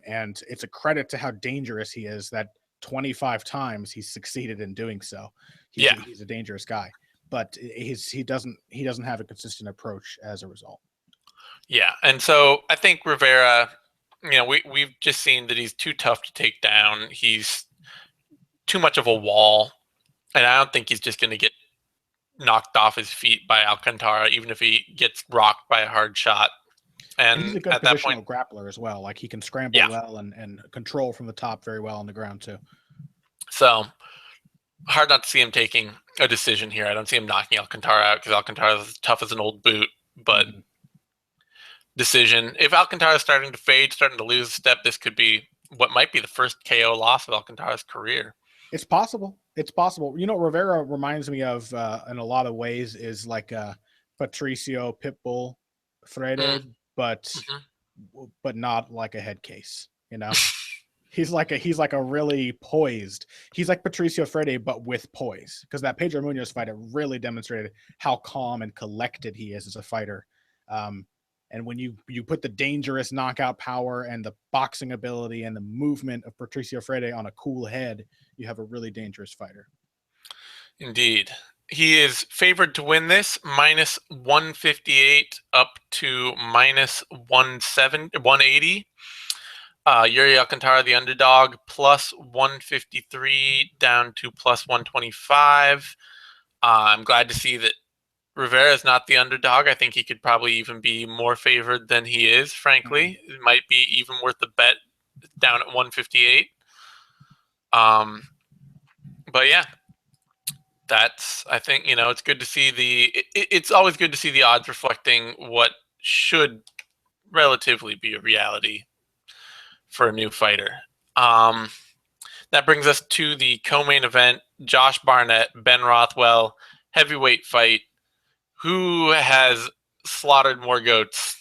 And it's a credit to how dangerous he is that 25 times he's succeeded in doing so. He's a dangerous guy, but he doesn't have a consistent approach as a result. Yeah, and so I think Rivera, we've just seen that he's too tough to take down. He's too much of a wall, and I don't think he's just going to get knocked off his feet by Alcantara, even if he gets rocked by a hard shot. And he's a good positional grappler as well. Like he can scramble well and control from the top very well on the ground too. So hard not to see him taking a decision here. I don't see him knocking Alcantara out because Alcantara is tough as an old boot. But decision. If Alcantara is starting to fade, starting to lose a step, this could be what might be the first KO loss of Alcantara's career. It's possible. It's possible. Rivera reminds me of in a lot of ways is like Patricio Pitbull Freire. But not like a head case, He's like a really poised. He's like Patricio Freire, but with poise. Because that Pedro Munoz fight, it really demonstrated how calm and collected he is as a fighter. And when you put the dangerous knockout power and the boxing ability and the movement of Patricio Freire on a cool head, you have a really dangerous fighter. Indeed. He is favored to win this, minus 158 up to minus 180. Yuri Alcantara, the underdog, plus 153 down to plus 125. I'm glad to see that Rivera is not the underdog. I think he could probably even be more favored than he is, frankly. It might be even worth the bet down at 158. But yeah. I think, it's good to see it's always good to see the odds reflecting what should relatively be a reality for a new fighter. That brings us to the co-main event, Josh Barnett, Ben Rothwell, heavyweight fight. Who has slaughtered more goats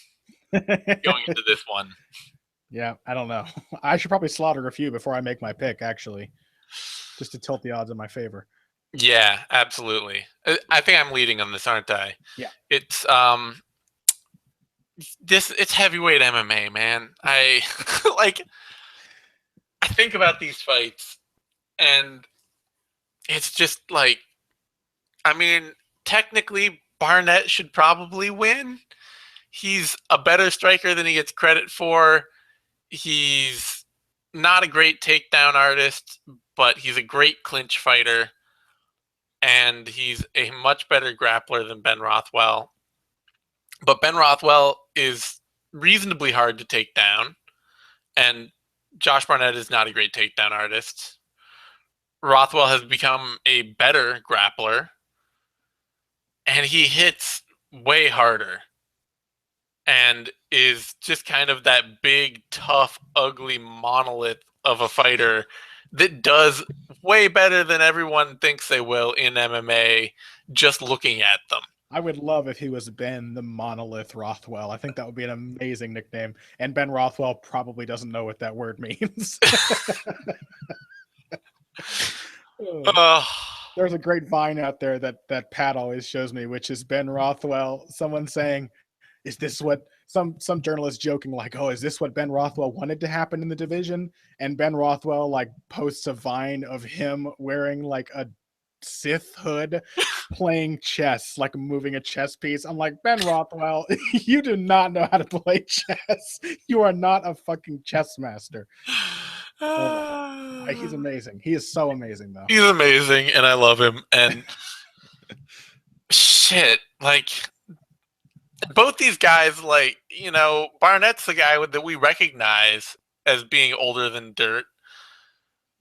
going into this one? Yeah, I don't know. I should probably slaughter a few before I make my pick, actually, just to tilt the odds in my favor. Yeah, absolutely. I think I'm leading on this, aren't I? Yeah. It's it's heavyweight MMA, man. I think about these fights and it's just like, technically Barnett should probably win. He's a better striker than he gets credit for. He's not a great takedown artist, but he's a great clinch fighter, and he's a much better grappler than Ben Rothwell. But Ben Rothwell is reasonably hard to take down, and Josh Barnett is not a great takedown artist. Rothwell has become a better grappler, and he hits way harder and is just kind of that big, tough, ugly monolith of a fighter that does way better than everyone thinks they will in MMA just looking at them. I would love if he was Ben the Monolith Rothwell. I think that would be an amazing nickname. And Ben Rothwell probably doesn't know what that word means. There's a great Vine out there that Pat always shows me, which is Ben Rothwell. Someone saying, is this what some journalist joking like, oh, is this what Ben Rothwell wanted to happen in the division? And Ben Rothwell like posts a Vine of him wearing like a Sith hood playing chess, like moving a chess piece. I'm like, Ben Rothwell, you do not know how to play chess. You are not a fucking chess master. He's amazing. He is so amazing, though. He's amazing, and I love him. And shit, like both these guys, like, you know, Barnett's the guy that we recognize as being older than dirt,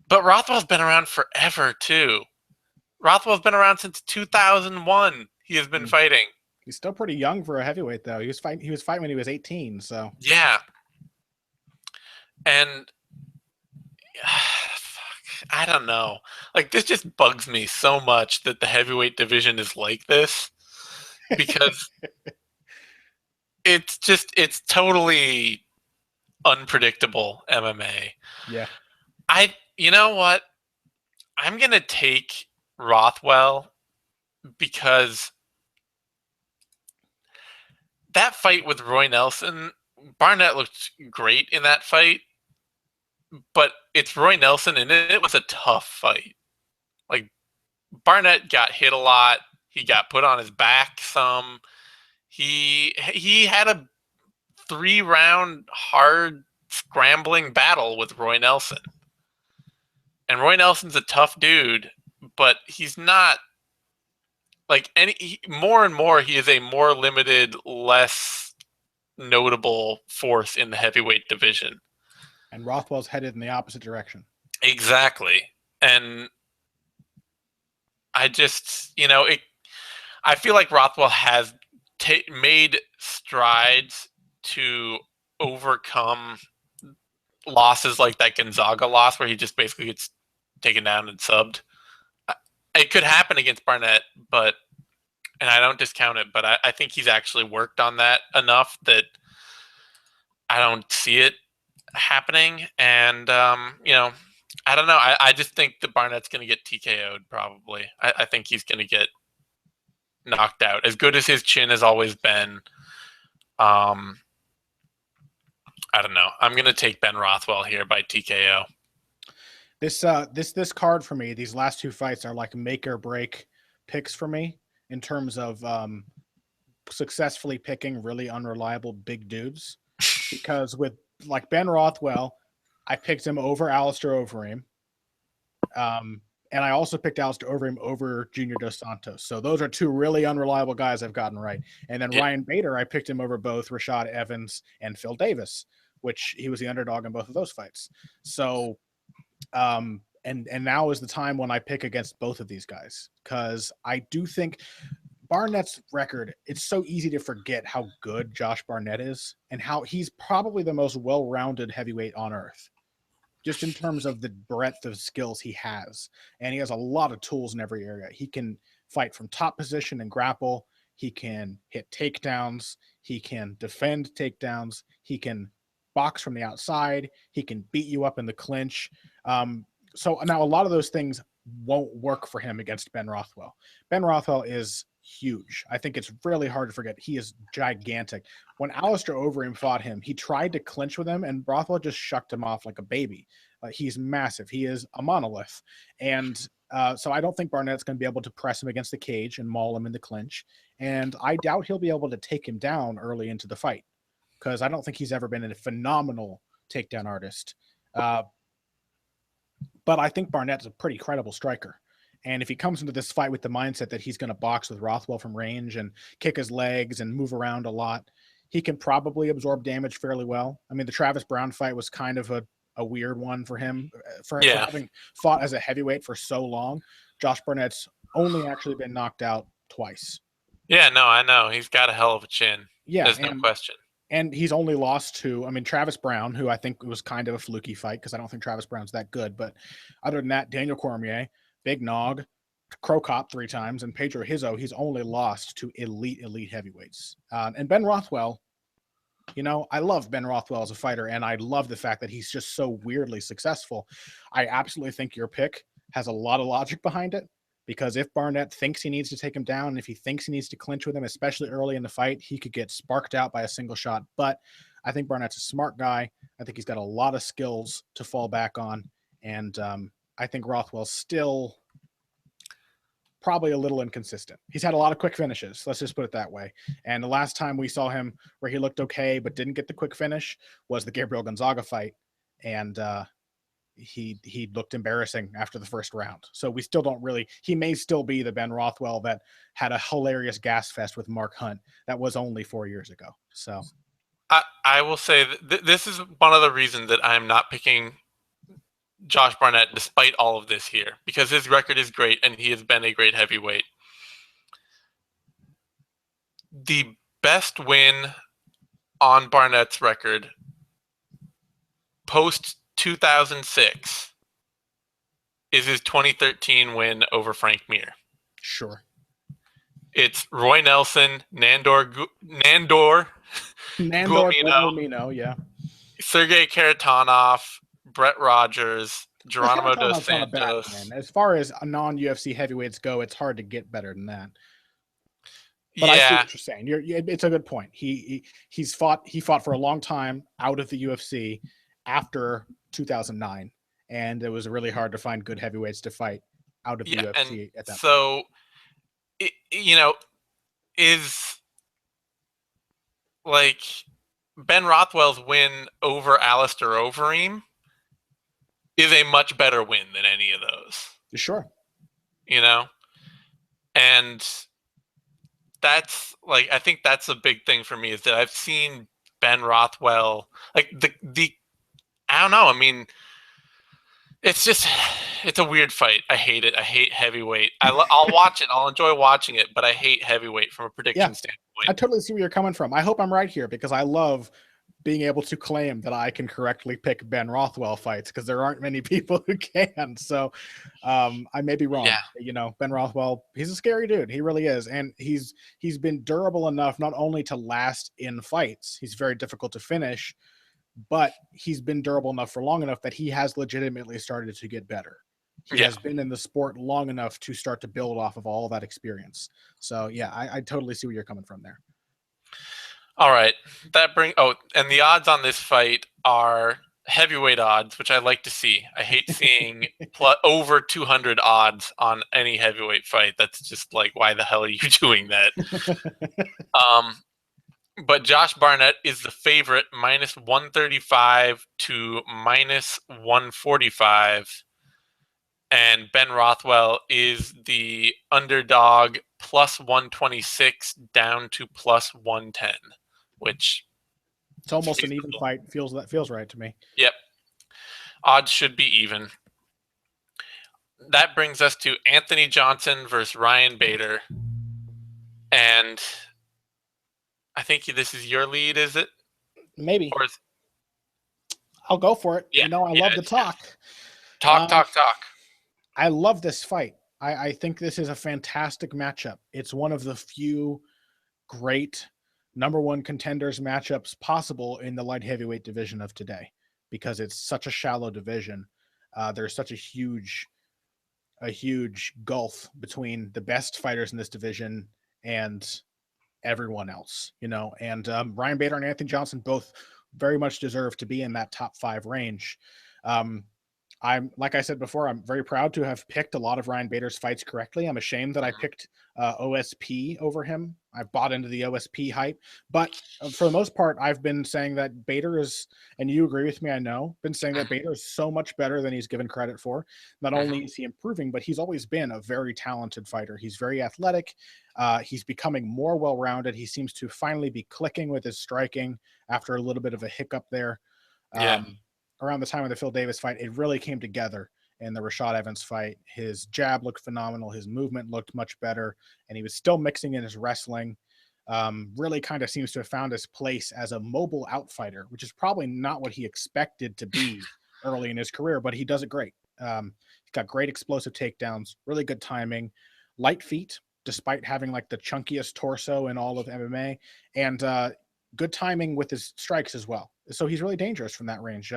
but Rothwell's been around forever too. Rothwell's been around since 2001. He has been fighting. He's still pretty young for a heavyweight, though. He was fighting when he was 18. So yeah, and fuck, I don't know. Like, this just bugs me so much that the heavyweight division is like this, because it's totally unpredictable MMA. Yeah. You know what? I'm gonna take Rothwell because that fight with Roy Nelson, Barnett looked great in that fight, but it's Roy Nelson, and it was a tough fight. Like, Barnett got hit a lot. He got put on his back some. He had a 3-round hard scrambling battle with Roy Nelson. And Roy Nelson's a tough dude, but he's not like more and more. He is a more limited, less notable force in the heavyweight division. And Rothwell's headed in the opposite direction. Exactly. And I just, you know, I feel like Rothwell has made strides to overcome losses like that Gonzaga loss where he just basically gets taken down and subbed. It could happen against Barnett, and I don't discount it, but I think he's actually worked on that enough that I don't see it happening. And, you know, I don't know. I just think that Barnett's going to get TKO'd probably. I think he's going to get knocked out. As good as his chin has always been, I don't know. I'm going to take Ben Rothwell here by TKO. This card for me, these last two fights are like make or break picks for me in terms of successfully picking really unreliable big dudes. Because with like Ben Rothwell, I picked him over Alistair Overeem. And I also picked Alistair Overeem over Junior Dos Santos. So those are two really unreliable guys I've gotten right. And then Ryan Bader, I picked him over both Rashad Evans and Phil Davis, which he was the underdog in both of those fights. So, and now is the time when I pick against both of these guys, because I do think Barnett's record, it's so easy to forget how good Josh Barnett is and how he's probably the most well-rounded heavyweight on earth, just in terms of the breadth of skills he has. And he has a lot of tools in every area. He can fight from top position and grapple. He can hit takedowns. He can defend takedowns. He can box from the outside. He can beat you up in the clinch. So now a lot of those things won't work for him against Ben Rothwell. Ben Rothwell is huge. I think it's really hard to forget. He is gigantic. When Alistair Overeem fought him, he tried to clinch with him, and Rothwell just shucked him off like a baby. He's massive. He is a monolith. And so I don't think Barnett's going to be able to press him against the cage and maul him in the clinch. And I doubt he'll be able to take him down early into the fight, because I don't think he's ever been a phenomenal takedown artist. But I think Barnett's a pretty credible striker. And if he comes into this fight with the mindset that he's going to box with Rothwell from range and kick his legs and move around a lot, he can probably absorb damage fairly well. I mean, the Travis Brown fight was kind of a weird one for him for having fought as a heavyweight for so long. Josh Barnett's only actually been knocked out twice. Yeah, no, I know. He's got a hell of a chin. Yeah, there's no question. And he's only lost to, I mean, Travis Brown, who I think was kind of a fluky fight because I don't think Travis Brown's that good. But other than that, Daniel Cormier, Big Nog, Crow Cop 3 times, and Pedro Hizzo, he's only lost to elite heavyweights. And Ben Rothwell, you know, I love Ben Rothwell as a fighter, and I love the fact that he's just so weirdly successful. I absolutely think your pick has a lot of logic behind it. Because if Barnett thinks he needs to take him down, and if he thinks he needs to clinch with him, especially early in the fight, he could get sparked out by a single shot. But I think Barnett's a smart guy. I think he's got a lot of skills to fall back on. And I think Rothwell's still probably a little inconsistent. He's had a lot of quick finishes. Let's just put it that way. And the last time we saw him where he looked okay but didn't get the quick finish was the Gabriel Gonzaga fight. And he looked embarrassing after the first round. So we still don't really, he may still be the Ben Rothwell that had a hilarious gas fest with Mark Hunt. That was only 4 years ago. So I will say this is one of the reasons that I'm not picking Josh Barnett despite all of this here, because his record is great and he has been a great heavyweight. The best win on Barnett's record post 2006 is his 2013 win over Frank Mir. Sure. It's Roy Nelson, Nandor Guillermino, yeah. Sergey Karatanov, Brett Rogers, Geronimo Dos Santos. Bad, as far as non-UFC heavyweights go, it's hard to get better than that. But yeah. I see what you're saying. It's a good point. He fought for a long time out of the UFC after 2009, and it was really hard to find good heavyweights to fight out of the UFC at that point. So, is like Ben Rothwell's win over Alistair Overeem is a much better win than any of those. Sure. And that's like, I think that's a big thing for me, is that I've seen Ben Rothwell, like I don't know. I mean, it's a weird fight. I hate it. I hate heavyweight. I'll watch it. I'll enjoy watching it, but I hate heavyweight from a prediction standpoint. I totally see where you're coming from. I hope I'm right here, because I love being able to claim that I can correctly pick Ben Rothwell fights, because there aren't many people who can. So I may be wrong. Yeah. Ben Rothwell, he's a scary dude. He really is. And he's been durable enough not only to last in fights, he's very difficult to finish, but he's been durable enough for long enough that he has legitimately started to get better. He has been in the sport long enough to start to build off of all that experience. So yeah, I totally see where you're coming from there. All right. And the odds on this fight are heavyweight odds, which I like to see. I hate seeing over 200 odds on any heavyweight fight. That's just like, why the hell are you doing that? But Josh Barnett is the favorite, minus 135 to minus 145. And Ben Rothwell is the underdog, plus 126 down to plus 110, which it's almost an even fight. Feels right to me. Yep. Odds should be even. That brings us to Anthony Johnson versus Ryan Bader. And I think this is your lead, is it? Maybe. I'll go for it. Yeah, I love to talk. Talk. I love this fight. I think this is a fantastic matchup. It's one of the few great number one contenders matchups possible in the light heavyweight division of today, because it's such a shallow division. There's such a huge gulf between the best fighters in this division and everyone else, and Ryan Bader and Anthony Johnson both very much deserve to be in that top 5 range. I'm, like I said before, I'm very proud to have picked a lot of Ryan Bader's fights correctly. I'm ashamed that I picked OSP over him. I bought into the OSP hype, but for the most part, I've been saying that Bader is, and you agree with me, I know, been saying that Bader is so much better than he's given credit for. Not only is he improving, but he's always been a very talented fighter. He's very athletic. He's becoming more well-rounded. He seems to finally be clicking with his striking after a little bit of a hiccup there. Around the time of the Phil Davis fight, it really came together in the Rashad Evans fight. His jab looked phenomenal. His movement looked much better, and he was still mixing in his wrestling. Really kind of seems to have found his place as a mobile outfighter, which is probably not what he expected to be early in his career, but he does it great. He's got great explosive takedowns, really good timing, light feet, despite having like the chunkiest torso in all of MMA, and good timing with his strikes as well. So he's really dangerous from that range.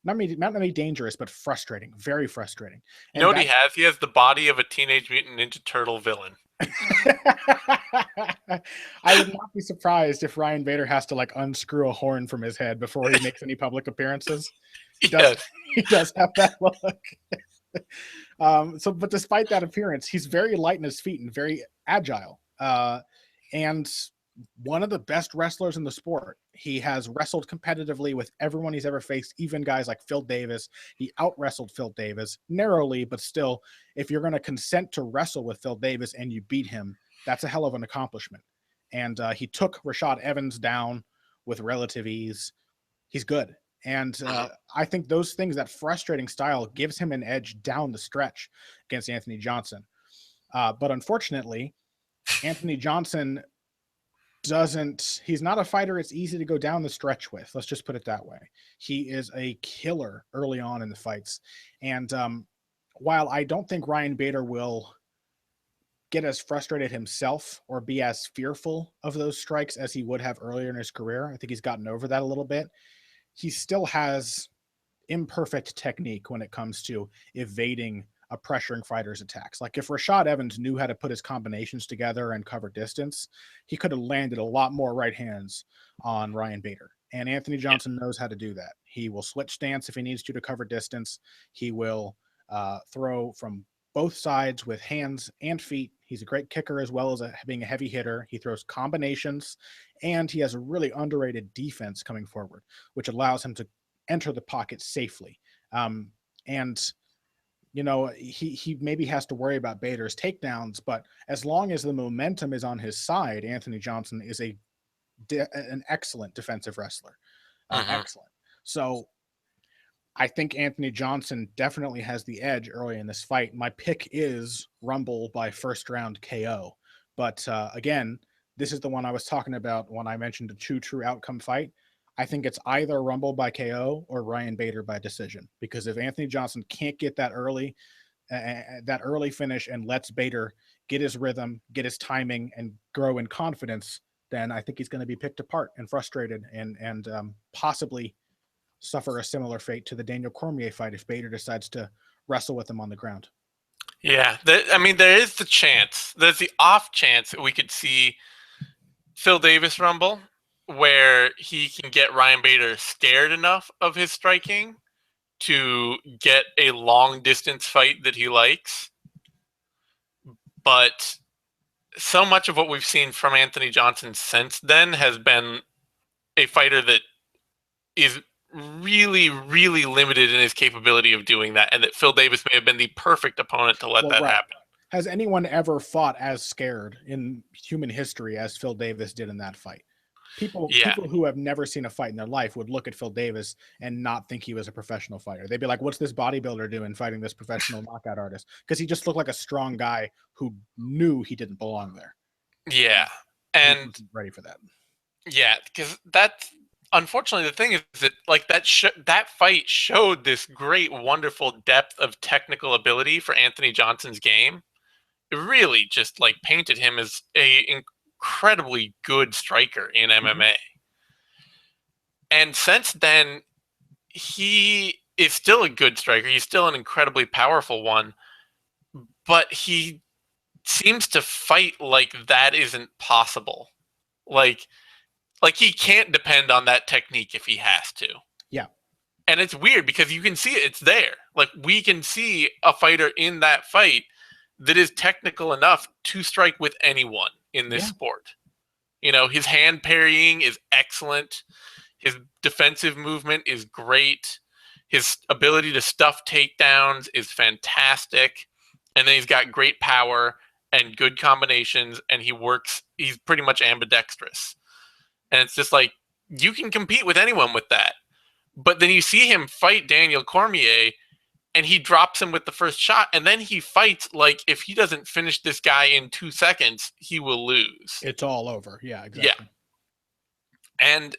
Not only dangerous, but frustrating, very frustrating. You know what he has? He has the body of a Teenage Mutant Ninja Turtle villain. I would not be surprised if Ryan Bader has to like unscrew a horn from his head before he makes any public appearances. He does have that look. But despite that appearance, he's very light in his feet and very agile. And one of the best wrestlers in the sport. He has wrestled competitively with everyone he's ever faced, even guys like Phil Davis. He out-wrestled Phil Davis narrowly, but still, if you're going to consent to wrestle with Phil Davis and you beat him, that's a hell of an accomplishment. And he took Rashad Evans down with relative ease. He's good. And I think those things, that frustrating style, gives him an edge down the stretch against Anthony Johnson. But unfortunately, Anthony Johnson he's not a fighter it's easy to go down the stretch with. Let's just put it that way. He is a killer early on in the fights. And while I don't think Ryan Bader will get as frustrated himself or be as fearful of those strikes as he would have earlier in his career, I think he's gotten over that a little bit. He still has imperfect technique when it comes to evading a pressuring fighter's attacks. Like if Rashad Evans knew how to put his combinations together and cover distance, he could have landed a lot more right hands on Ryan Bader. And Anthony Johnson knows how to do that. He will switch stance if he needs to cover distance. He will throw from both sides with hands and feet. He's a great kicker as well as being a heavy hitter. He throws combinations, and he has a really underrated defense coming forward, which allows him to enter the pocket safely. And you know, he maybe has to worry about Bader's takedowns, but as long as the momentum is on his side, Anthony Johnson is an excellent defensive wrestler. Excellent. So I think Anthony Johnson definitely has the edge early in this fight. My pick is Rumble by first round KO. But again, this is the one I was talking about when I mentioned a true outcome fight. I think it's either Rumble by KO or Ryan Bader by decision, because if Anthony Johnson can't get that early finish and lets Bader get his rhythm, get his timing, and grow in confidence, then I think he's going to be picked apart and frustrated and possibly suffer a similar fate to the Daniel Cormier fight if Bader decides to wrestle with him on the ground. Yeah, there is the chance. There's the off chance that we could see Phil Davis Rumble, where he can get Ryan Bader scared enough of his striking to get a long distance fight that he likes. But so much of what we've seen from Anthony Johnson since then has been a fighter that is really, really limited in his capability of doing that, and that Phil Davis may have been the perfect opponent to let that happen. Has anyone ever fought as scared in human history as Phil Davis did in that fight? People who have never seen a fight in their life would look at Phil Davis and not think he was a professional fighter. They'd be like, what's this bodybuilder doing fighting this professional knockout artist? Because he just looked like a strong guy who knew he didn't belong there. Yeah. And he wasn't ready for that. Yeah, because that's unfortunately the thing is that like that fight showed this great, wonderful depth of technical ability for Anthony Johnson's game. It really just like painted him as a incredibly good striker in MMA. And since then, he is still a good striker. He's still an incredibly powerful one, but he seems to fight like that isn't possible. Like he can't depend on that technique if he has to. Yeah. And it's weird because you can see it's there. Like, we can see a fighter in that fight that is technical enough to strike with anyone in this sport. You know, his hand parrying is excellent. His defensive movement is great. His ability to stuff takedowns is fantastic. And then he's got great power and good combinations, and he's pretty much ambidextrous. And it's just like, you can compete with anyone with that. But then you see him fight Daniel Cormier, and he drops him with the first shot, and then he fights like if he doesn't finish this guy in 2 seconds, he will lose. It's all over. Yeah, exactly. Yeah. And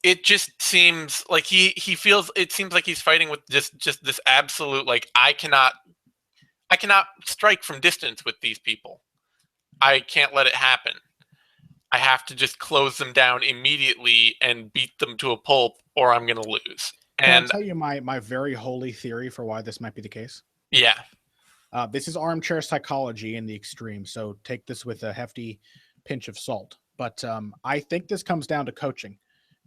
it just seems like it seems like he's fighting with just this absolute, like, I cannot strike from distance with these people. I can't let it happen. I have to just close them down immediately and beat them to a pulp, or I'm going to lose. Can I tell you my very holy theory for why this might be the case? Yeah. This is armchair psychology in the extreme, so take this with a hefty pinch of salt. But I think this comes down to coaching.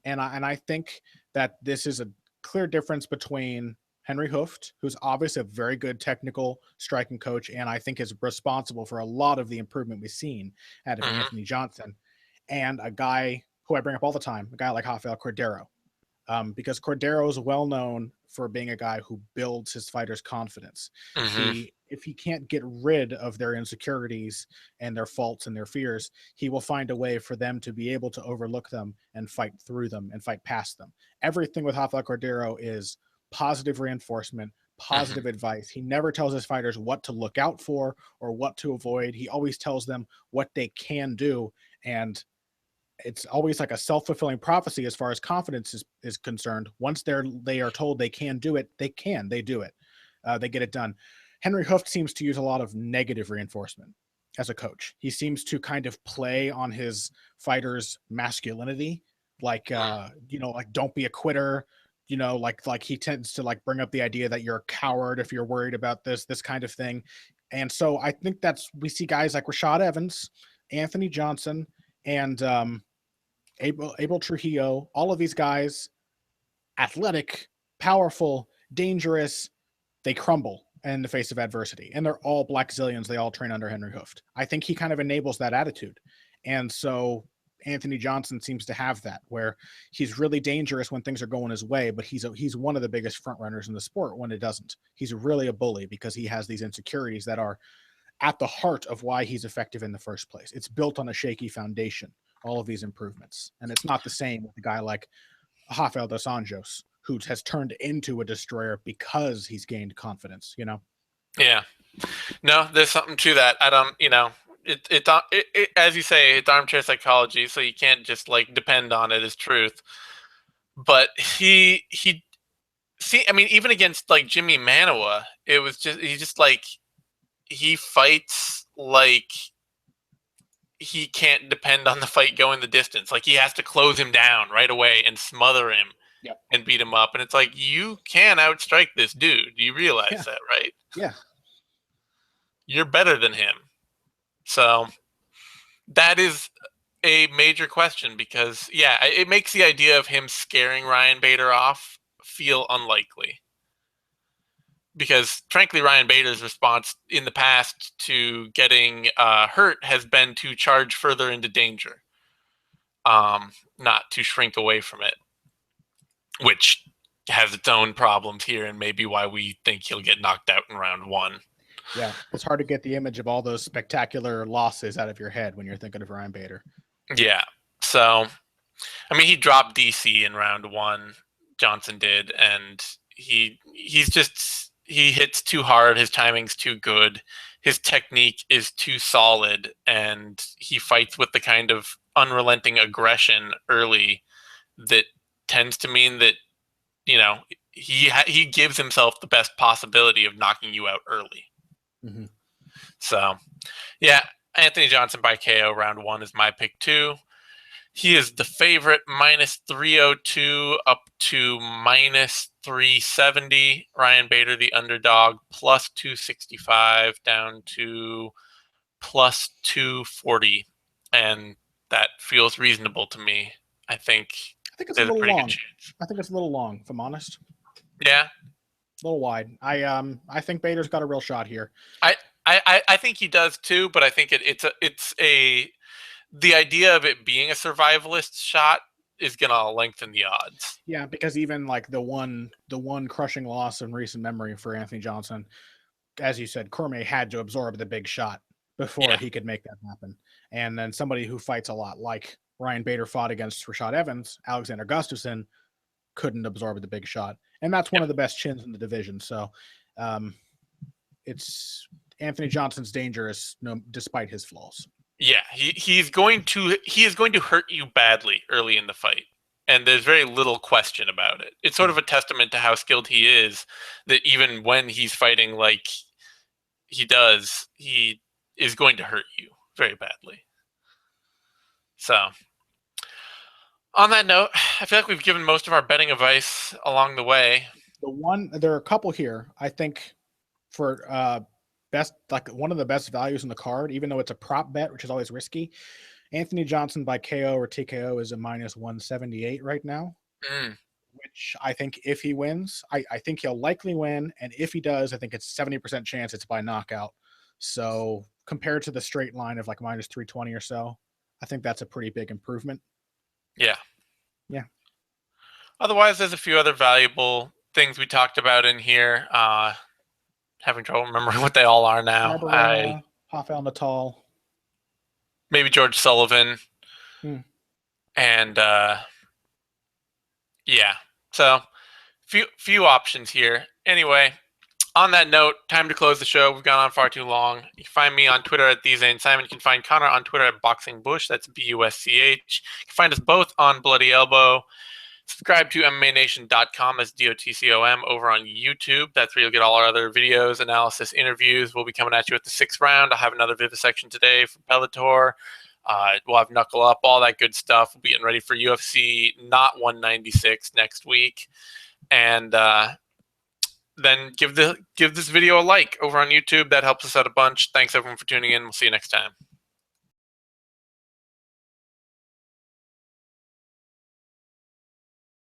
And I think that this is a clear difference between Henry Hooft, who's obviously a very good technical striking coach, and I think is responsible for a lot of the improvement we've seen out of Anthony Johnson, and a guy who I bring up all the time, a guy like Rafael Cordeiro. Because Cordeiro is well known for being a guy who builds his fighters' confidence. If he can't get rid of their insecurities and their faults and their fears, he will find a way for them to be able to overlook them and fight through them and fight past them. Everything with Rafael Cordeiro is positive reinforcement, positive advice. He never tells his fighters what to look out for or what to avoid. He always tells them what they can do, and it's always like a self-fulfilling prophecy as far as confidence is concerned. Once they are told they can do it, they do it. They get it done. Henry Hooft seems to use a lot of negative reinforcement as a coach. He seems to kind of play on his fighters' masculinity, like like, don't be a quitter. Like he tends to like bring up the idea that you're a coward if you're worried about this kind of thing. And so I think we see guys like Rashad Evans, Anthony Johnson, and Abel Trujillo, all of these guys, athletic, powerful, dangerous, they crumble in the face of adversity. And they're all black zillions. They all train under Henry Hooft. I think he kind of enables that attitude. And so Anthony Johnson seems to have that, where he's really dangerous when things are going his way, but he's one of the biggest front runners in the sport when it doesn't. He's really a bully because he has these insecurities that are at the heart of why he's effective in the first place. It's built on a shaky foundation, all of these improvements. And it's not the same with a guy like Rafael dos Anjos, who has turned into a destroyer because he's gained confidence, Yeah. No, there's something to that. I don't, it as you say, it's armchair psychology, so you can't just like depend on it as truth. But he see, I mean, even against like Jimmy Manoa, he fights like he can't depend on the fight going the distance. Like, he has to close him down right away and smother him and beat him up. And it's like, you can outstrike this dude. You realize that, right? Yeah. You're better than him. So that is a major question because, it makes the idea of him scaring Ryan Bader off feel unlikely. Because, frankly, Ryan Bader's response in the past to getting hurt has been to charge further into danger, not to shrink away from it, which has its own problems here and maybe why we think he'll get knocked out in round 1. Yeah, it's hard to get the image of all those spectacular losses out of your head when you're thinking of Ryan Bader. Yeah, so, I mean, he dropped DC in round 1, Johnson did, and he hits too hard, his timing's too good, his technique is too solid, and he fights with the kind of unrelenting aggression early that tends to mean that, he gives himself the best possibility of knocking you out early. So, Anthony Johnson by KO round 1 is my pick too. He is the favorite, minus 302 up to minus 370. Ryan Bader, the underdog, plus 265 down to plus 240. And that feels reasonable to me. I think it's a little long. I think it's a little long, if I'm honest. Yeah. A little wide. I think Bader's got a real shot here. I think he does too, but I think the idea of it being a survivalist shot is gonna lengthen the odds. Yeah, because even like the one crushing loss in recent memory for Anthony Johnson, as you said, Cormier had to absorb the big shot before he could make that happen. And then somebody who fights a lot, like Ryan Bader fought against Rashad Evans, Alexander Gustafsson, couldn't absorb the big shot. And that's one of the best chins in the division. So it's Anthony Johnson's dangerous, despite his flaws. Yeah, he is going to hurt you badly early in the fight. And there's very little question about it. It's sort of a testament to how skilled he is that even when he's fighting like he does, he is going to hurt you very badly. So, on that note, I feel like we've given most of our betting advice along the way. There are a couple here, I think, for best, like one of the best values in the card, even though it's a prop bet, which is always risky. Anthony Johnson by KO or TKO is a minus 178 right now, which I think if he wins, I think he'll likely win. And if he does, I think it's 70% chance it's by knockout. So compared to the straight line of like minus 320 or so, I think that's a pretty big improvement. Yeah. Yeah. Otherwise, there's a few other valuable things we talked about in here. Having trouble remembering what they all are now. Barberena, Rafael Natal. Maybe George Sullivan. And yeah. So few options here. Anyway, on that note, time to close the show. We've gone on far too long. You can find me on Twitter at TheZaneSimon. You can find Connor on Twitter at BoxingBush. That's BUSCH. You can find us both on Bloody Elbow. Subscribe to MMANation.com as DOTCOM over on YouTube. That's where you'll get all our other videos, analysis, interviews. We'll be coming at you at the 6th round. I'll have another Vivisection today for Bellator. We'll have Knuckle Up, all that good stuff. We'll be getting ready for UFC not 196 next week. And then give this video a like over on YouTube. That helps us out a bunch. Thanks, everyone, for tuning in. We'll see you next time.